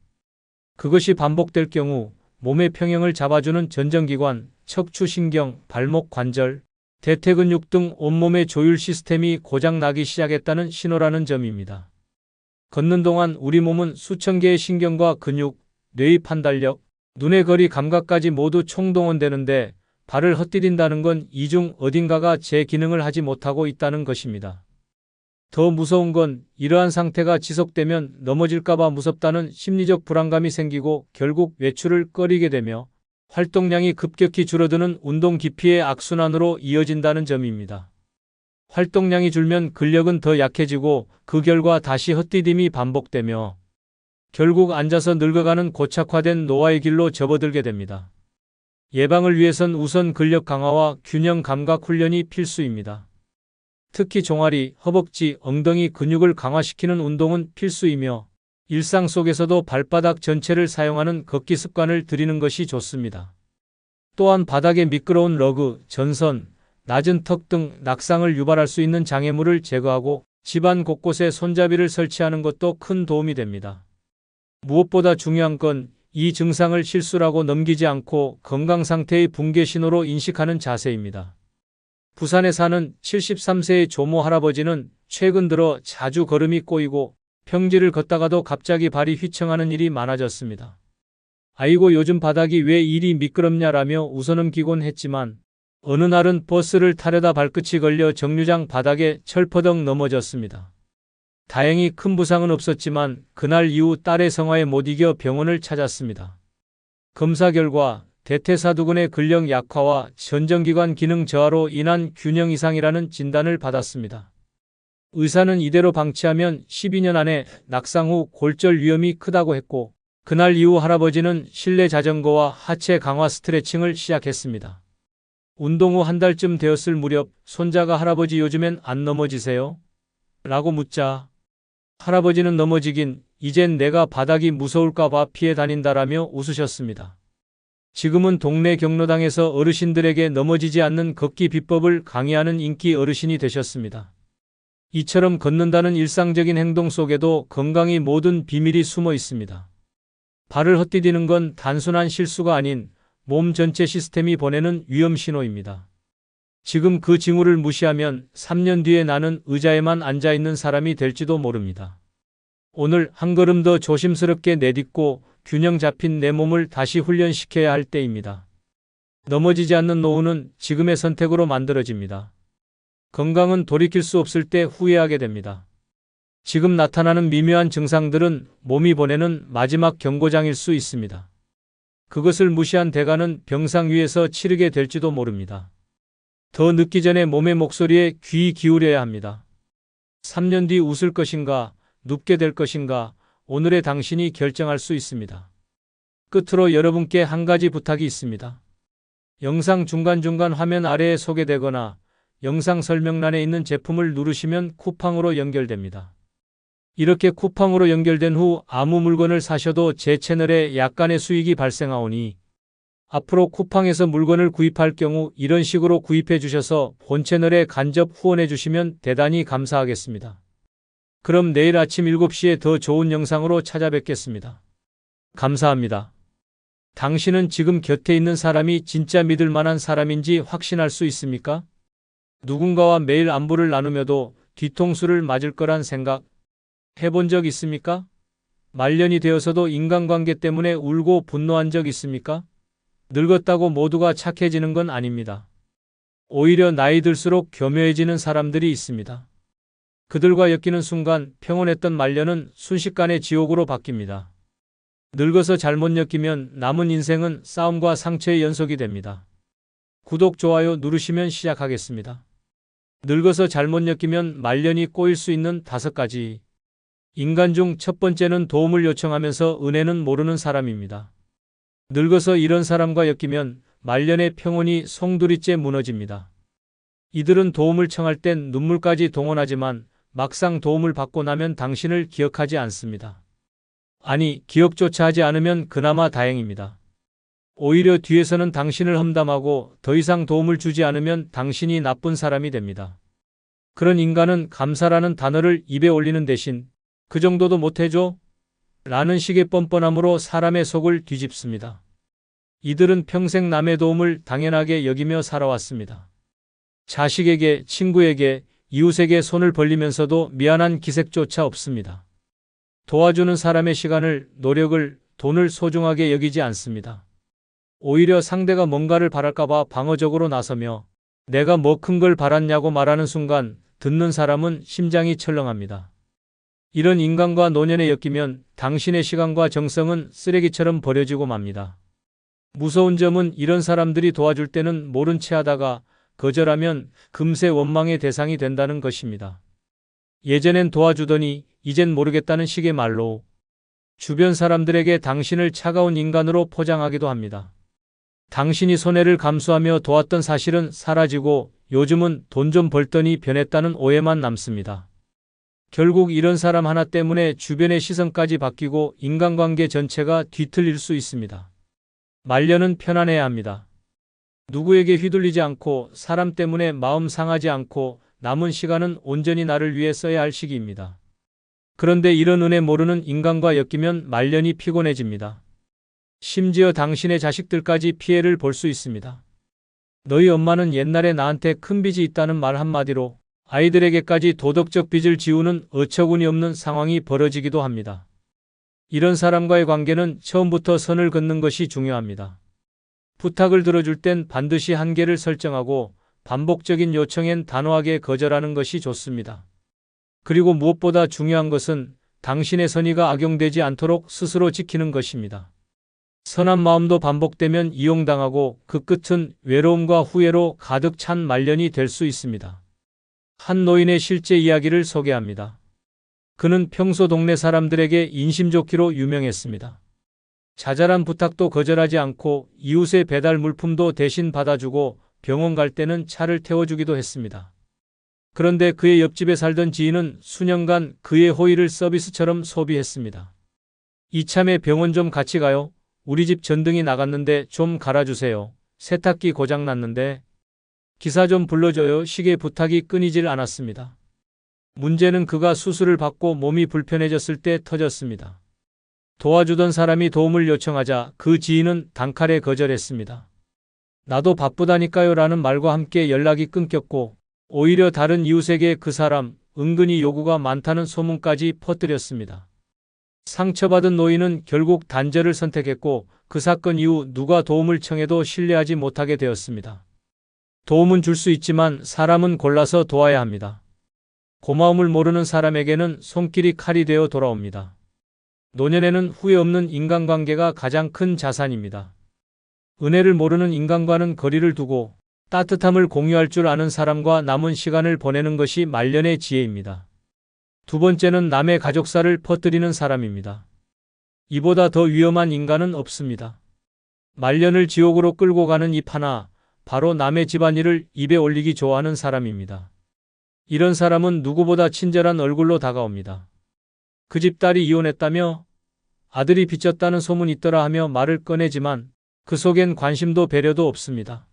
그것이 반복될 경우 몸의 평형을 잡아주는 전정기관, 척추신경, 발목 관절, 대퇴근육 등 온몸의 조율 시스템이 고장나기 시작했다는 신호라는 점입니다. 걷는 동안 우리 몸은 수천 개의 신경과 근육, 뇌의 판단력, 눈의 거리 감각까지 모두 총동원되는데 발을 헛디딘다는 건 이 중 어딘가가 제 기능을 하지 못하고 있다는 것입니다. 더 무서운 건 이러한 상태가 지속되면 넘어질까봐 무섭다는 심리적 불안감이 생기고 결국 외출을 꺼리게 되며 활동량이 급격히 줄어드는 운동 기피의 악순환으로 이어진다는 점입니다. 활동량이 줄면 근력은 더 약해지고 그 결과 다시 헛디딤이 반복되며 결국 앉아서 늙어가는 고착화된 노화의 길로 접어들게 됩니다. 예방을 위해선 우선 근력 강화와 균형 감각 훈련이 필수입니다. 특히 종아리, 허벅지, 엉덩이 근육을 강화시키는 운동은 필수이며 일상 속에서도 발바닥 전체를 사용하는 걷기 습관을 들이는 것이 좋습니다. 또한 바닥에 미끄러운 러그, 전선, 낮은 턱 등 낙상을 유발할 수 있는 장애물을 제거하고 집안 곳곳에 손잡이를 설치하는 것도 큰 도움이 됩니다. 무엇보다 중요한 건 이 증상을 실수라고 넘기지 않고 건강 상태의 붕괴 신호로 인식하는 자세입니다. 부산에 사는 73세의 조모 할아버지는 최근 들어 자주 걸음이 꼬이고 평지를 걷다가도 갑자기 발이 휘청하는 일이 많아졌습니다. 아이고 요즘 바닥이 왜 이리 미끄럽냐라며 웃어넘기곤 했지만 어느 날은 버스를 타려다 발끝이 걸려 정류장 바닥에 철퍼덕 넘어졌습니다. 다행히 큰 부상은 없었지만 그날 이후 딸의 성화에 못 이겨 병원을 찾았습니다. 검사 결과 대퇴사두근의 근력 약화와 전정기관 기능 저하로 인한 균형 이상이라는 진단을 받았습니다. 의사는 이대로 방치하면 12년 안에 낙상 후 골절 위험이 크다고 했고 그날 이후 할아버지는 실내 자전거와 하체 강화 스트레칭을 시작했습니다. 운동 후 한 달쯤 되었을 무렵 손자가 할아버지 요즘엔 안 넘어지세요? 라고 묻자 할아버지는 넘어지긴 이젠 내가 바닥이 무서울까 봐 피해 다닌다라며 웃으셨습니다. 지금은 동네 경로당에서 어르신들에게 넘어지지 않는 걷기 비법을 강의하는 인기 어르신이 되셨습니다. 이처럼 걷는다는 일상적인 행동 속에도 건강의 모든 비밀이 숨어 있습니다. 발을 헛디디는 건 단순한 실수가 아닌 몸 전체 시스템이 보내는 위험 신호입니다. 지금 그 징후를 무시하면 3년 뒤에 나는 의자에만 앉아있는 사람이 될지도 모릅니다. 오늘 한 걸음 더 조심스럽게 내딛고 균형 잡힌 내 몸을 다시 훈련시켜야 할 때입니다. 넘어지지 않는 노후는 지금의 선택으로 만들어집니다. 건강은 돌이킬 수 없을 때 후회하게 됩니다. 지금 나타나는 미묘한 증상들은 몸이 보내는 마지막 경고장일 수 있습니다. 그것을 무시한 대가는 병상 위에서 치르게 될지도 모릅니다. 더 늦기 전에 몸의 목소리에 귀 기울여야 합니다. 3년 뒤 웃을 것인가, 눕게 될 것인가, 오늘의 당신이 결정할 수 있습니다. 끝으로 여러분께 한 가지 부탁이 있습니다. 영상 중간중간 화면 아래에 소개되거나 영상 설명란에 있는 제품을 누르시면 쿠팡으로 연결됩니다. 이렇게 쿠팡으로 연결된 후 아무 물건을 사셔도 제 채널에 약간의 수익이 발생하오니 앞으로 쿠팡에서 물건을 구입할 경우 이런 식으로 구입해 주셔서 본 채널에 간접 후원해 주시면 대단히 감사하겠습니다. 그럼 내일 아침 7시에 더 좋은 영상으로 찾아뵙겠습니다. 감사합니다. 당신은 지금 곁에 있는 사람이 진짜 믿을 만한 사람인지 확신할 수 있습니까? 누군가와 매일 안부를 나누며도 뒤통수를 맞을 거란 생각 해본 적 있습니까? 말년이 되어서도 인간관계 때문에 울고 분노한 적 있습니까? 늙었다고 모두가 착해지는 건 아닙니다. 오히려 나이 들수록 교묘해지는 사람들이 있습니다. 그들과 엮이는 순간 평온했던 말년은 순식간에 지옥으로 바뀝니다. 늙어서 잘못 엮이면 남은 인생은 싸움과 상처의 연속이 됩니다. 구독, 좋아요 누르시면 시작하겠습니다. 늙어서 잘못 엮이면 말년이 꼬일 수 있는 5가지. 인간 중 첫 번째는 도움을 요청하면서 은혜는 모르는 사람입니다. 늙어서 이런 사람과 엮이면 말년의 평온이 송두리째 무너집니다. 이들은 도움을 청할 땐 눈물까지 동원하지만 막상 도움을 받고 나면 당신을 기억하지 않습니다. 아니, 기억조차 하지 않으면 그나마 다행입니다. 오히려 뒤에서는 당신을 험담하고 더 이상 도움을 주지 않으면 당신이 나쁜 사람이 됩니다. 그런 인간은 감사라는 단어를 입에 올리는 대신 그 정도도 못해줘? 라는 식의 뻔뻔함으로 사람의 속을 뒤집습니다. 이들은 평생 남의 도움을 당연하게 여기며 살아왔습니다. 자식에게, 친구에게, 이웃에게 손을 벌리면서도 미안한 기색조차 없습니다. 도와주는 사람의 시간을, 노력을, 돈을 소중하게 여기지 않습니다. 오히려 상대가 뭔가를 바랄까봐 방어적으로 나서며 내가 뭐 큰 걸 바랐냐고 말하는 순간 듣는 사람은 심장이 철렁합니다. 이런 인간과 노년에 엮이면 당신의 시간과 정성은 쓰레기처럼 버려지고 맙니다. 무서운 점은 이런 사람들이 도와줄 때는 모른 체 하다가 거절하면 금세 원망의 대상이 된다는 것입니다. 예전엔 도와주더니 이젠 모르겠다는 식의 말로 주변 사람들에게 당신을 차가운 인간으로 포장하기도 합니다. 당신이 손해를 감수하며 도왔던 사실은 사라지고 요즘은 돈 좀 벌더니 변했다는 오해만 남습니다. 결국 이런 사람 하나 때문에 주변의 시선까지 바뀌고 인간관계 전체가 뒤틀릴 수 있습니다. 말년은 편안해야 합니다. 누구에게 휘둘리지 않고 사람 때문에 마음 상하지 않고 남은 시간은 온전히 나를 위해 써야 할 시기입니다. 그런데 이런 은혜 모르는 인간과 엮이면 말년이 피곤해집니다. 심지어 당신의 자식들까지 피해를 볼 수 있습니다. 너희 엄마는 옛날에 나한테 큰 빚이 있다는 말 한마디로 아이들에게까지 도덕적 빚을 지우는 어처구니 없는 상황이 벌어지기도 합니다. 이런 사람과의 관계는 처음부터 선을 긋는 것이 중요합니다. 부탁을 들어줄 땐 반드시 한계를 설정하고 반복적인 요청엔 단호하게 거절하는 것이 좋습니다. 그리고 무엇보다 중요한 것은 당신의 선의가 악용되지 않도록 스스로 지키는 것입니다. 선한 마음도 반복되면 이용당하고 그 끝은 외로움과 후회로 가득 찬 말년이 될 수 있습니다. 한 노인의 실제 이야기를 소개합니다. 그는 평소 동네 사람들에게 인심 좋기로 유명했습니다. 자잘한 부탁도 거절하지 않고 이웃의 배달 물품도 대신 받아주고 병원 갈 때는 차를 태워주기도 했습니다. 그런데 그의 옆집에 살던 지인은 수년간 그의 호의를 서비스처럼 소비했습니다. 이참에 병원 좀 같이 가요. 우리 집 전등이 나갔는데 좀 갈아주세요. 세탁기 고장났는데 기사 좀 불러줘요. 식의 부탁이 끊이질 않았습니다. 문제는 그가 수술을 받고 몸이 불편해졌을 때 터졌습니다. 도와주던 사람이 도움을 요청하자 그 지인은 단칼에 거절했습니다. 나도 바쁘다니까요 라는 말과 함께 연락이 끊겼고 오히려 다른 이웃에게 그 사람 은근히 요구가 많다는 소문까지 퍼뜨렸습니다. 상처받은 노인은 결국 단절을 선택했고 그 사건 이후 누가 도움을 청해도 신뢰하지 못하게 되었습니다. 도움은 줄 수 있지만 사람은 골라서 도와야 합니다. 고마움을 모르는 사람에게는 손길이 칼이 되어 돌아옵니다. 노년에는 후회 없는 인간관계가 가장 큰 자산입니다. 은혜를 모르는 인간과는 거리를 두고 따뜻함을 공유할 줄 아는 사람과 남은 시간을 보내는 것이 말년의 지혜입니다. 두 번째는 남의 가족사를 퍼뜨리는 사람입니다. 이보다 더 위험한 인간은 없습니다. 말년을 지옥으로 끌고 가는 잎 하나, 바로 남의 집안일을 입에 올리기 좋아하는 사람입니다. 이런 사람은 누구보다 친절한 얼굴로 다가옵니다. 그 집 딸이 이혼했다며 아들이 빚졌다는 소문이 있더라 하며 말을 꺼내지만 그 속엔 관심도 배려도 없습니다.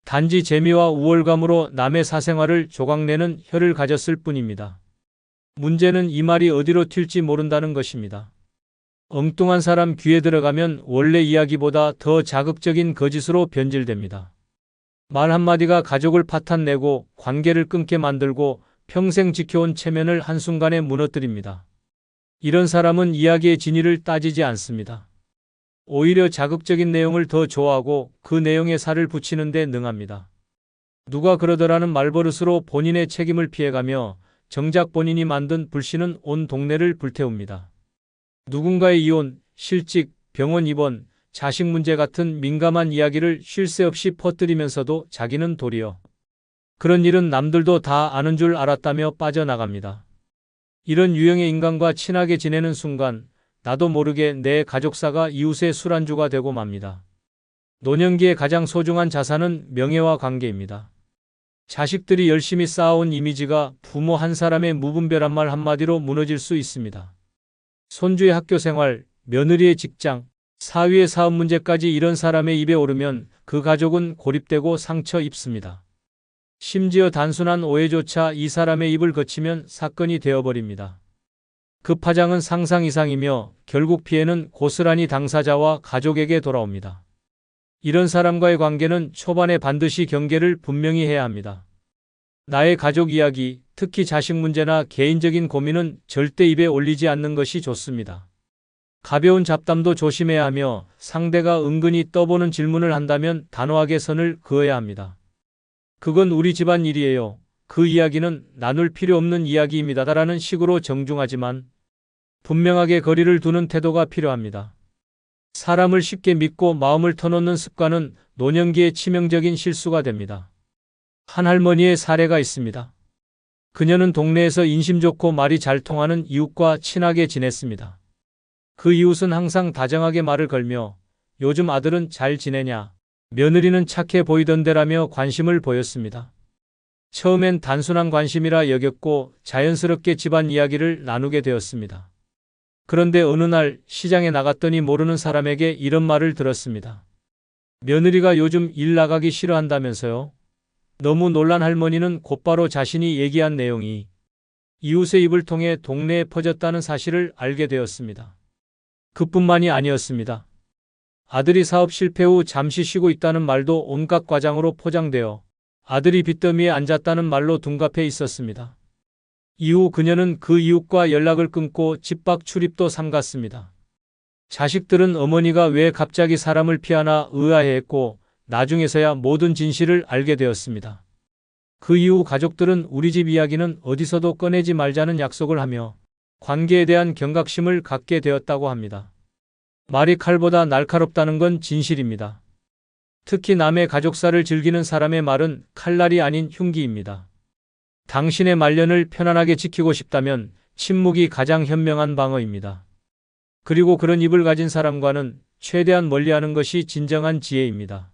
단지 재미와 우월감으로 남의 사생활을 조각내는 혀를 가졌을 뿐입니다. 문제는 이 말이 어디로 튈지 모른다는 것입니다. 엉뚱한 사람 귀에 들어가면 원래 이야기보다 더 자극적인 거짓으로 변질됩니다. 말 한마디가 가족을 파탄내고 관계를 끊게 만들고 평생 지켜온 체면을 한순간에 무너뜨립니다. 이런 사람은 이야기의 진위를 따지지 않습니다. 오히려 자극적인 내용을 더 좋아하고 그 내용에 살을 붙이는 데 능합니다. 누가 그러더라는 말버릇으로 본인의 책임을 피해가며 정작 본인이 만든 불씨는 온 동네를 불태웁니다. 누군가의 이혼, 실직, 병원 입원, 자식 문제 같은 민감한 이야기를 쉴 새 없이 퍼뜨리면서도 자기는 도리어 그런 일은 남들도 다 아는 줄 알았다며 빠져나갑니다. 이런 유형의 인간과 친하게 지내는 순간 나도 모르게 내 가족사가 이웃의 술안주가 되고 맙니다. 노년기의 가장 소중한 자산은 명예와 관계입니다. 자식들이 열심히 쌓아온 이미지가 부모 한 사람의 무분별한 말 한마디로 무너질 수 있습니다. 손주의 학교 생활, 며느리의 직장, 사위의 사업 문제까지 이런 사람의 입에 오르면 그 가족은 고립되고 상처 입습니다. 심지어 단순한 오해조차 이 사람의 입을 거치면 사건이 되어버립니다. 그 파장은 상상 이상이며 결국 피해는 고스란히 당사자와 가족에게 돌아옵니다. 이런 사람과의 관계는 초반에 반드시 경계를 분명히 해야 합니다. 나의 가족 이야기, 특히 자식 문제나 개인적인 고민은 절대 입에 올리지 않는 것이 좋습니다. 가벼운 잡담도 조심해야 하며 상대가 은근히 떠보는 질문을 한다면 단호하게 선을 그어야 합니다. 그건 우리 집안 일이에요. 그 이야기는 나눌 필요 없는 이야기입니다라는 식으로 정중하지만 분명하게 거리를 두는 태도가 필요합니다. 사람을 쉽게 믿고 마음을 터놓는 습관은 노년기에 치명적인 실수가 됩니다. 한 할머니의 사례가 있습니다. 그녀는 동네에서 인심 좋고 말이 잘 통하는 이웃과 친하게 지냈습니다. 그 이웃은 항상 다정하게 말을 걸며 요즘 아들은 잘 지내냐, 며느리는 착해 보이던데라며 관심을 보였습니다. 처음엔 단순한 관심이라 여겼고 자연스럽게 집안 이야기를 나누게 되었습니다. 그런데 어느 날 시장에 나갔더니 모르는 사람에게 이런 말을 들었습니다. 며느리가 요즘 일 나가기 싫어한다면서요? 너무 놀란 할머니는 곧바로 자신이 얘기한 내용이 이웃의 입을 통해 동네에 퍼졌다는 사실을 알게 되었습니다. 그뿐만이 아니었습니다. 아들이 사업 실패 후 잠시 쉬고 있다는 말도 온갖 과장으로 포장되어 아들이 빚더미에 앉았다는 말로 둔갑해 있었습니다. 이후 그녀는 그 이웃과 연락을 끊고 집 밖 출입도 삼갔습니다. 자식들은 어머니가 왜 갑자기 사람을 피하나 의아해했고 나중에서야 모든 진실을 알게 되었습니다. 그 이후 가족들은 우리 집 이야기는 어디서도 꺼내지 말자는 약속을 하며 관계에 대한 경각심을 갖게 되었다고 합니다. 말이 칼보다 날카롭다는 건 진실입니다. 특히 남의 가족사를 즐기는 사람의 말은 칼날이 아닌 흉기입니다. 당신의 말년을 편안하게 지키고 싶다면 침묵이 가장 현명한 방어입니다. 그리고 그런 입을 가진 사람과는 최대한 멀리하는 것이 진정한 지혜입니다.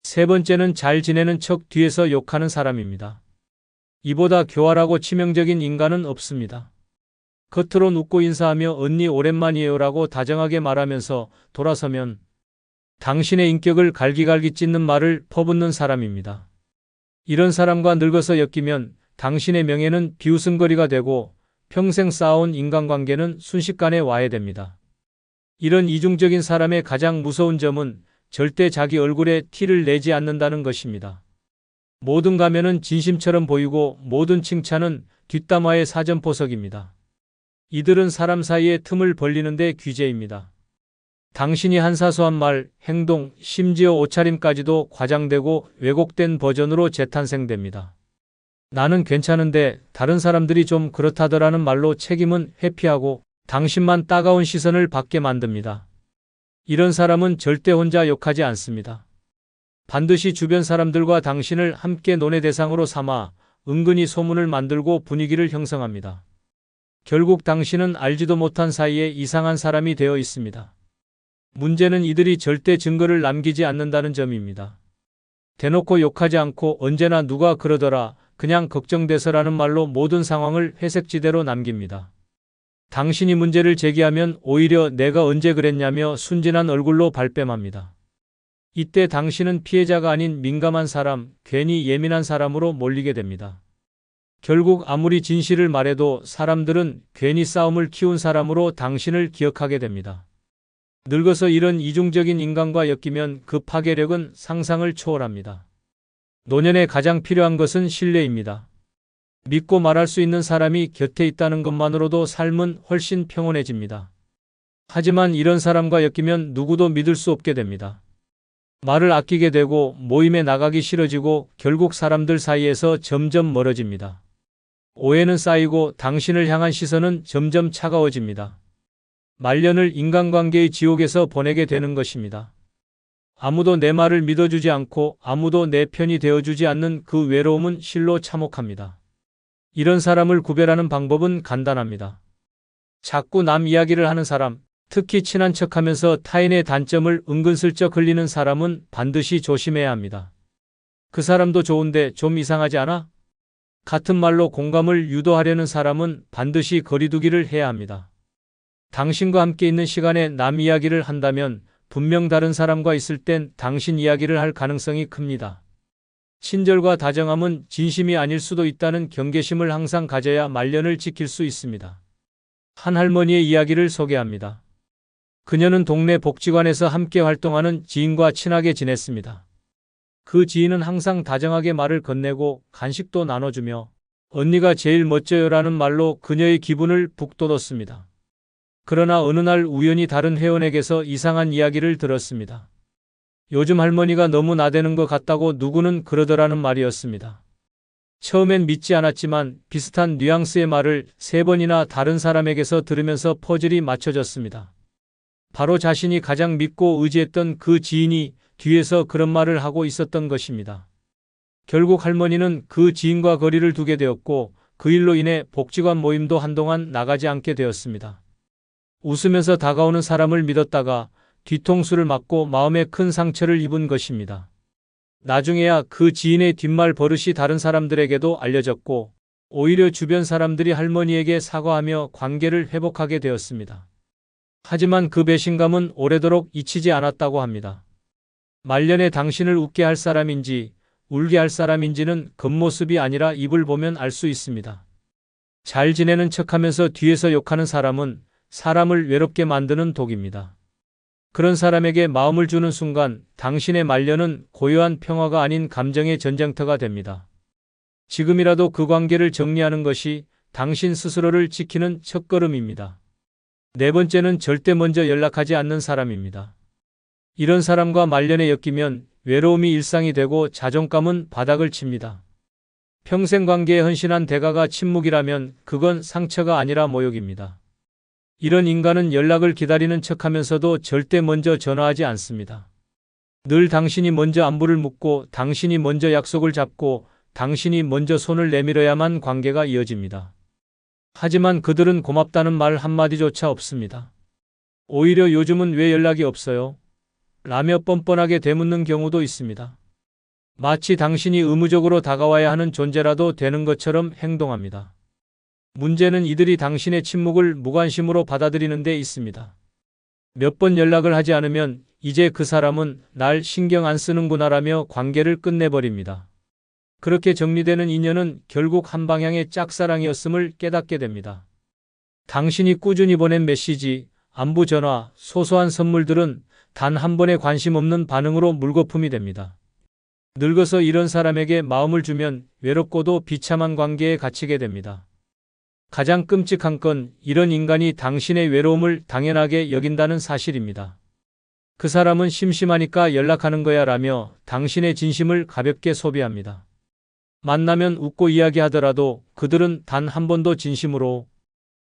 세 번째는 잘 지내는 척 뒤에서 욕하는 사람입니다. 이보다 교활하고 치명적인 인간은 없습니다. 겉으론 웃고 인사하며 언니 오랜만이에요라고 다정하게 말하면서 돌아서면 당신의 인격을 갈기갈기 찢는 말을 퍼붓는 사람입니다. 이런 사람과 늙어서 엮이면 당신의 명예는 비웃음거리가 되고 평생 쌓아온 인간관계는 순식간에 와해됩니다. 이런 이중적인 사람의 가장 무서운 점은 절대 자기 얼굴에 티를 내지 않는다는 것입니다. 모든 가면은 진심처럼 보이고 모든 칭찬은 뒷담화의 사전포석입니다. 이들은 사람 사이에 틈을 벌리는데 귀재입니다. 당신이 한 사소한 말, 행동, 심지어 옷차림까지도 과장되고 왜곡된 버전으로 재탄생됩니다. 나는 괜찮은데 다른 사람들이 좀 그렇다더라는 말로 책임은 회피하고 당신만 따가운 시선을 받게 만듭니다. 이런 사람은 절대 혼자 욕하지 않습니다. 반드시 주변 사람들과 당신을 함께 논의 대상으로 삼아 은근히 소문을 만들고 분위기를 형성합니다. 결국 당신은 알지도 못한 사이에 이상한 사람이 되어 있습니다. 문제는 이들이 절대 증거를 남기지 않는다는 점입니다. 대놓고 욕하지 않고 언제나 누가 그러더라, 그냥 걱정돼서라는 말로 모든 상황을 회색지대로 남깁니다. 당신이 문제를 제기하면 오히려 내가 언제 그랬냐며 순진한 얼굴로 발뺌합니다. 이때 당신은 피해자가 아닌 민감한 사람, 괜히 예민한 사람으로 몰리게 됩니다. 결국 아무리 진실을 말해도 사람들은 괜히 싸움을 키운 사람으로 당신을 기억하게 됩니다. 늙어서 이런 이중적인 인간과 엮이면 그 파괴력은 상상을 초월합니다. 노년에 가장 필요한 것은 신뢰입니다. 믿고 말할 수 있는 사람이 곁에 있다는 것만으로도 삶은 훨씬 평온해집니다. 하지만 이런 사람과 엮이면 누구도 믿을 수 없게 됩니다. 말을 아끼게 되고 모임에 나가기 싫어지고 결국 사람들 사이에서 점점 멀어집니다. 오해는 쌓이고 당신을 향한 시선은 점점 차가워집니다. 말년을 인간관계의 지옥에서 보내게 되는 것입니다. 아무도 내 말을 믿어주지 않고 아무도 내 편이 되어주지 않는 그 외로움은 실로 참혹합니다. 이런 사람을 구별하는 방법은 간단합니다. 자꾸 남 이야기를 하는 사람, 특히 친한 척하면서 타인의 단점을 은근슬쩍 흘리는 사람은 반드시 조심해야 합니다. 그 사람도 좋은데 좀 이상하지 않아? 같은 말로 공감을 유도하려는 사람은 반드시 거리두기를 해야 합니다. 당신과 함께 있는 시간에 남 이야기를 한다면 분명 다른 사람과 있을 땐 당신 이야기를 할 가능성이 큽니다. 친절과 다정함은 진심이 아닐 수도 있다는 경계심을 항상 가져야 말년을 지킬 수 있습니다. 한 할머니의 이야기를 소개합니다. 그녀는 동네 복지관에서 함께 활동하는 지인과 친하게 지냈습니다. 그 지인은 항상 다정하게 말을 건네고 간식도 나눠주며 언니가 제일 멋져요라는 말로 그녀의 기분을 북돋웠습니다. 그러나 어느 날 우연히 다른 회원에게서 이상한 이야기를 들었습니다. 요즘 할머니가 너무 나대는 것 같다고 누구는 그러더라는 말이었습니다. 처음엔 믿지 않았지만 비슷한 뉘앙스의 말을 3번이나 다른 사람에게서 들으면서 퍼즐이 맞춰졌습니다. 바로 자신이 가장 믿고 의지했던 그 지인이 뒤에서 그런 말을 하고 있었던 것입니다. 결국 할머니는 그 지인과 거리를 두게 되었고 그 일로 인해 복지관 모임도 한동안 나가지 않게 되었습니다. 웃으면서 다가오는 사람을 믿었다가 뒤통수를 맞고 마음에 큰 상처를 입은 것입니다. 나중에야 그 지인의 뒷말 버릇이 다른 사람들에게도 알려졌고 오히려 주변 사람들이 할머니에게 사과하며 관계를 회복하게 되었습니다. 하지만 그 배신감은 오래도록 잊히지 않았다고 합니다. 말년에 당신을 웃게 할 사람인지 울게 할 사람인지는 겉모습이 아니라 입을 보면 알 수 있습니다. 잘 지내는 척하면서 뒤에서 욕하는 사람은 사람을 외롭게 만드는 독입니다. 그런 사람에게 마음을 주는 순간 당신의 말년은 고요한 평화가 아닌 감정의 전쟁터가 됩니다. 지금이라도 그 관계를 정리하는 것이 당신 스스로를 지키는 첫걸음입니다. 4번째는 절대 먼저 연락하지 않는 사람입니다. 이런 사람과 말년에 엮이면 외로움이 일상이 되고 자존감은 바닥을 칩니다. 평생 관계에 헌신한 대가가 침묵이라면 그건 상처가 아니라 모욕입니다. 이런 인간은 연락을 기다리는 척하면서도 절대 먼저 전화하지 않습니다. 늘 당신이 먼저 안부를 묻고 당신이 먼저 약속을 잡고 당신이 먼저 손을 내밀어야만 관계가 이어집니다. 하지만 그들은 고맙다는 말 한마디조차 없습니다. 오히려 요즘은 왜 연락이 없어요? 라며 뻔뻔하게 되묻는 경우도 있습니다. 마치 당신이 의무적으로 다가와야 하는 존재라도 되는 것처럼 행동합니다. 문제는 이들이 당신의 침묵을 무관심으로 받아들이는 데 있습니다. 몇 번 연락을 하지 않으면 이제 그 사람은 날 신경 안 쓰는구나라며 관계를 끝내버립니다. 그렇게 정리되는 인연은 결국 한 방향의 짝사랑이었음을 깨닫게 됩니다. 당신이 꾸준히 보낸 메시지, 안부 전화, 소소한 선물들은 단 한 번에 관심 없는 반응으로 물거품이 됩니다. 늙어서 이런 사람에게 마음을 주면 외롭고도 비참한 관계에 갇히게 됩니다. 가장 끔찍한 건 이런 인간이 당신의 외로움을 당연하게 여긴다는 사실입니다. 그 사람은 심심하니까 연락하는 거야 라며 당신의 진심을 가볍게 소비합니다. 만나면 웃고 이야기하더라도 그들은 단 한 번도 진심으로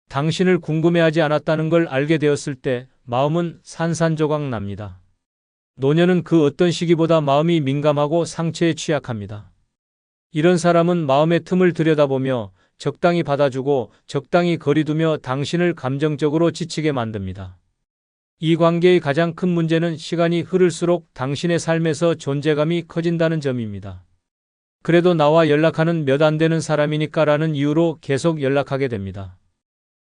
당신을 궁금해하지 않았다는 걸 알게 되었을 때 마음은 산산조각 납니다. 노년은 그 어떤 시기보다 마음이 민감하고 상처에 취약합니다. 이런 사람은 마음의 틈을 들여다보며 적당히 받아주고 적당히 거리두며 당신을 감정적으로 지치게 만듭니다. 이 관계의 가장 큰 문제는 시간이 흐를수록 당신의 삶에서 존재감이 커진다는 점입니다. 그래도 나와 연락하는 몇 안 되는 사람이니까라는 이유로 계속 연락하게 됩니다.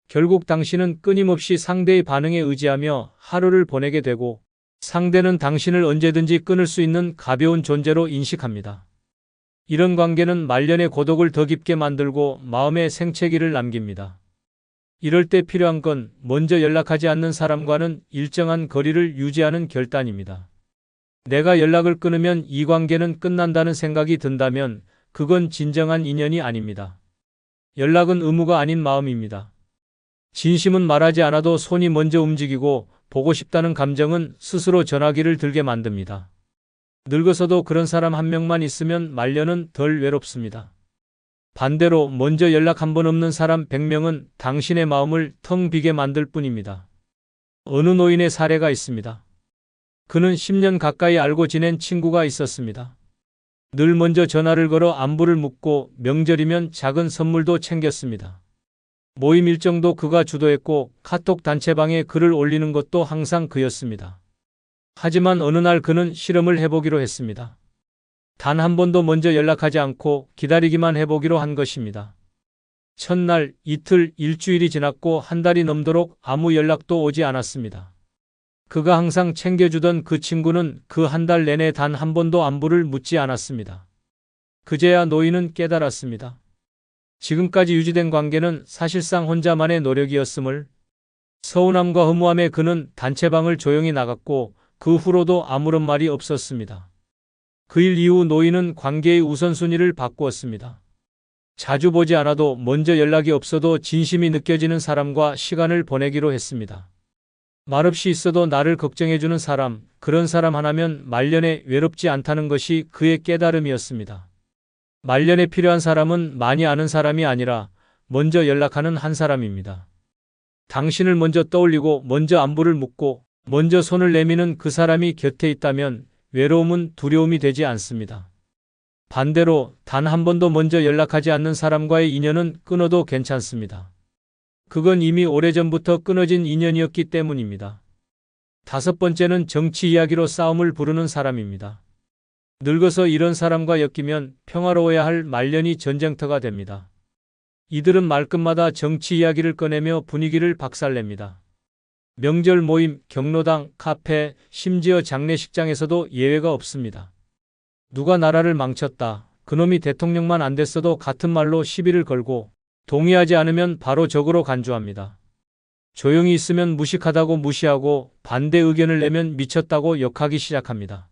결국 당신은 끊임없이 상대의 반응에 의지하며 하루를 보내게 되고 상대는 당신을 언제든지 끊을 수 있는 가벼운 존재로 인식합니다. 이런 관계는 말년의 고독을 더 깊게 만들고 마음의 생채기를 남깁니다. 이럴 때 필요한 건 먼저 연락하지 않는 사람과는 일정한 거리를 유지하는 결단입니다. 내가 연락을 끊으면 이 관계는 끝난다는 생각이 든다면 그건 진정한 인연이 아닙니다. 연락은 의무가 아닌 마음입니다. 진심은 말하지 않아도 손이 먼저 움직이고 보고 싶다는 감정은 스스로 전화기를 들게 만듭니다. 늙어서도 그런 사람 한 명만 있으면 말년은 덜 외롭습니다. 반대로 먼저 연락 한 번 없는 사람 100명은 당신의 마음을 텅 비게 만들 뿐입니다. 어느 노인의 사례가 있습니다. 그는 10년 가까이 알고 지낸 친구가 있었습니다. 늘 먼저 전화를 걸어 안부를 묻고 명절이면 작은 선물도 챙겼습니다. 모임 일정도 그가 주도했고 카톡 단체방에 글을 올리는 것도 항상 그였습니다. 하지만 어느 날 그는 실험을 해보기로 했습니다. 단 한 번도 먼저 연락하지 않고 기다리기만 해보기로 한 것입니다. 첫날, 이틀, 일주일이 지났고 한 달이 넘도록 아무 연락도 오지 않았습니다. 그가 항상 챙겨주던 그 친구는 그 한 달 내내 단 한 번도 안부를 묻지 않았습니다. 그제야 노인은 깨달았습니다. 지금까지 유지된 관계는 사실상 혼자만의 노력이었음을. 서운함과 허무함에 그는 단체방을 조용히 나갔고 그 후로도 아무런 말이 없었습니다. 그 일 이후 노인은 관계의 우선순위를 바꾸었습니다. 자주 보지 않아도 먼저 연락이 없어도 진심이 느껴지는 사람과 시간을 보내기로 했습니다. 말없이 있어도 나를 걱정해주는 사람, 그런 사람 하나면 말년에 외롭지 않다는 것이 그의 깨달음이었습니다. 말년에 필요한 사람은 많이 아는 사람이 아니라 먼저 연락하는 한 사람입니다. 당신을 먼저 떠올리고 먼저 안부를 묻고 먼저 손을 내미는 그 사람이 곁에 있다면 외로움은 두려움이 되지 않습니다. 반대로 단 한 번도 먼저 연락하지 않는 사람과의 인연은 끊어도 괜찮습니다. 그건 이미 오래전부터 끊어진 인연이었기 때문입니다. 다섯 번째는 정치 이야기로 싸움을 부르는 사람입니다. 늙어서 이런 사람과 엮이면 평화로워야 할 말년이 전쟁터가 됩니다. 이들은 말끝마다 정치 이야기를 꺼내며 분위기를 박살냅니다. 명절 모임, 경로당, 카페, 심지어 장례식장에서도 예외가 없습니다. 누가 나라를 망쳤다. 그놈이 대통령만 안 됐어도 같은 말로 시비를 걸고 동의하지 않으면 바로 적으로 간주합니다. 조용히 있으면 무식하다고 무시하고 반대 의견을 내면 미쳤다고 욕하기 시작합니다.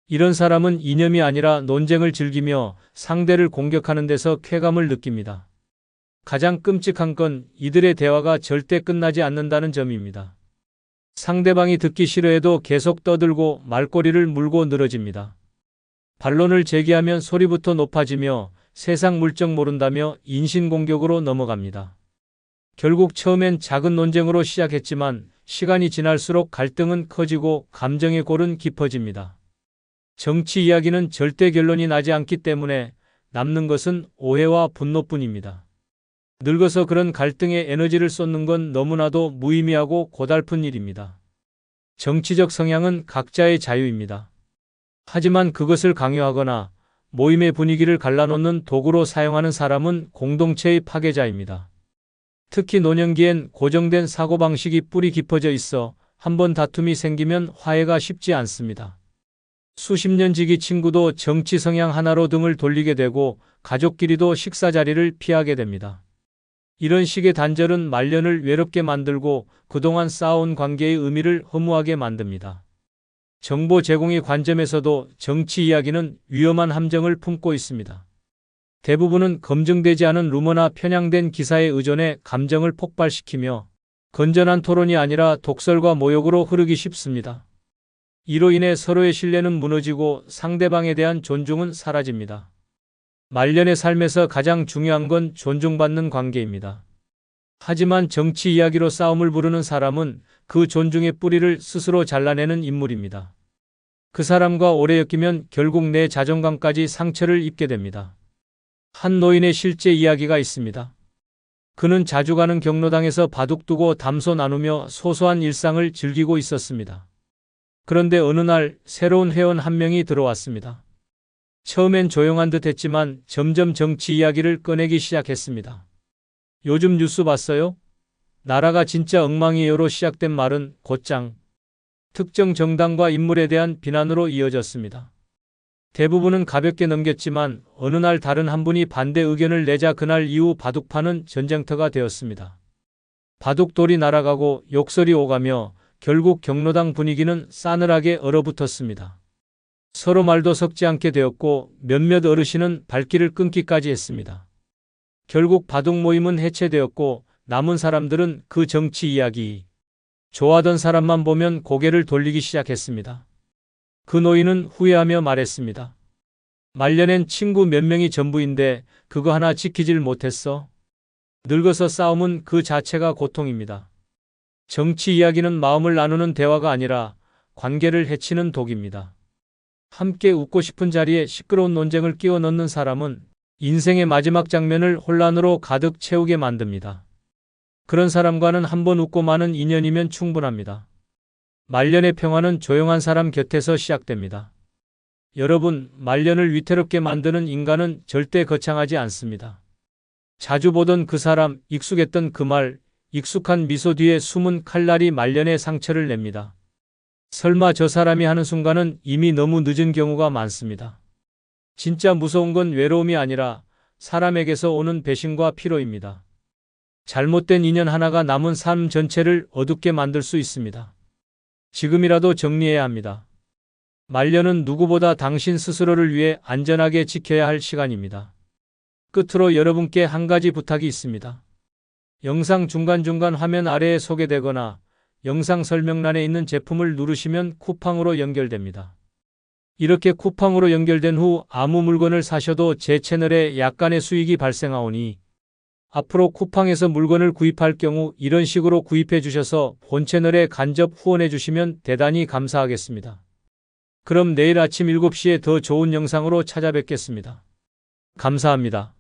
이런 사람은 이념이 아니라 논쟁을 즐기며 상대를 공격하는 데서 쾌감을 느낍니다. 가장 끔찍한 건 이들의 대화가 절대 끝나지 않는다는 점입니다. 상대방이 듣기 싫어해도 계속 떠들고 말꼬리를 물고 늘어집니다. 반론을 제기하면 소리부터 높아지며 세상 물정 모른다며 인신공격으로 넘어갑니다. 결국 처음엔 작은 논쟁으로 시작했지만 시간이 지날수록 갈등은 커지고 감정의 골은 깊어집니다. 정치 이야기는 절대 결론이 나지 않기 때문에 남는 것은 오해와 분노뿐입니다. 늙어서 그런 갈등에 에너지를 쏟는 건 너무나도 무의미하고 고달픈 일입니다. 정치적 성향은 각자의 자유입니다. 하지만 그것을 강요하거나 모임의 분위기를 갈라놓는 도구로 사용하는 사람은 공동체의 파괴자입니다. 특히 노년기엔 고정된 사고방식이 뿌리 깊어져 있어 한번 다툼이 생기면 화해가 쉽지 않습니다. 수십 년 지기 친구도 정치 성향 하나로 등을 돌리게 되고 가족끼리도 식사 자리를 피하게 됩니다. 이런 식의 단절은 말년을 외롭게 만들고 그동안 쌓아온 관계의 의미를 허무하게 만듭니다. 정보 제공의 관점에서도 정치 이야기는 위험한 함정을 품고 있습니다. 대부분은 검증되지 않은 루머나 편향된 기사에 의존해 감정을 폭발시키며 건전한 토론이 아니라 독설과 모욕으로 흐르기 쉽습니다. 이로 인해 서로의 신뢰는 무너지고 상대방에 대한 존중은 사라집니다. 말년의 삶에서 가장 중요한 건 존중받는 관계입니다. 하지만 정치 이야기로 싸움을 부르는 사람은 그 존중의 뿌리를 스스로 잘라내는 인물입니다. 그 사람과 오래 엮이면 결국 내 자존감까지 상처를 입게 됩니다. 한 노인의 실제 이야기가 있습니다. 그는 자주 가는 경로당에서 바둑 두고 담소 나누며 소소한 일상을 즐기고 있었습니다. 그런데 어느 날 새로운 회원 한 명이 들어왔습니다. 처음엔 조용한 듯 했지만 점점 정치 이야기를 꺼내기 시작했습니다. 요즘 뉴스 봤어요? 나라가 진짜 엉망이에요로 시작된 말은 곧장 특정 정당과 인물에 대한 비난으로 이어졌습니다. 대부분은 가볍게 넘겼지만 어느 날 다른 한 분이 반대 의견을 내자 그날 이후 바둑판은 전쟁터가 되었습니다. 바둑돌이 날아가고 욕설이 오가며 결국 경로당 분위기는 싸늘하게 얼어붙었습니다. 서로 말도 섞지 않게 되었고 몇몇 어르신은 발길을 끊기까지 했습니다. 결국 바둑 모임은 해체되었고 남은 사람들은 그 정치 이야기, 좋아하던 사람만 보면 고개를 돌리기 시작했습니다. 그 노인은 후회하며 말했습니다. 말년엔 친구 몇 명이 전부인데 그거 하나 지키질 못했어. 늙어서 싸움은 그 자체가 고통입니다. 정치 이야기는 마음을 나누는 대화가 아니라 관계를 해치는 독입니다. 함께 웃고 싶은 자리에 시끄러운 논쟁을 끼워 넣는 사람은 인생의 마지막 장면을 혼란으로 가득 채우게 만듭니다. 그런 사람과는 한 번 웃고 마는 인연이면 충분합니다. 말년의 평화는 조용한 사람 곁에서 시작됩니다. 여러분, 말년을 위태롭게 만드는 인간은 절대 거창하지 않습니다. 자주 보던 그 사람, 익숙했던 그 말, 익숙한 미소 뒤에 숨은 칼날이 말년의 상처를 냅니다. 설마 저 사람이 하는 순간은 이미 너무 늦은 경우가 많습니다. 진짜 무서운 건 외로움이 아니라 사람에게서 오는 배신과 피로입니다. 잘못된 인연 하나가 남은 삶 전체를 어둡게 만들 수 있습니다. 지금이라도 정리해야 합니다. 말년은 누구보다 당신 스스로를 위해 안전하게 지켜야 할 시간입니다. 끝으로 여러분께 한 가지 부탁이 있습니다. 영상 중간중간 화면 아래에 소개되거나 영상 설명란에 있는 제품을 누르시면 쿠팡으로 연결됩니다. 이렇게 쿠팡으로 연결된 후 아무 물건을 사셔도 제 채널에 약간의 수익이 발생하오니 앞으로 쿠팡에서 물건을 구입할 경우 이런 식으로 구입해 주셔서 본 채널에 간접 후원해 주시면 대단히 감사하겠습니다. 그럼 내일 아침 7시에 더 좋은 영상으로 찾아뵙겠습니다. 감사합니다.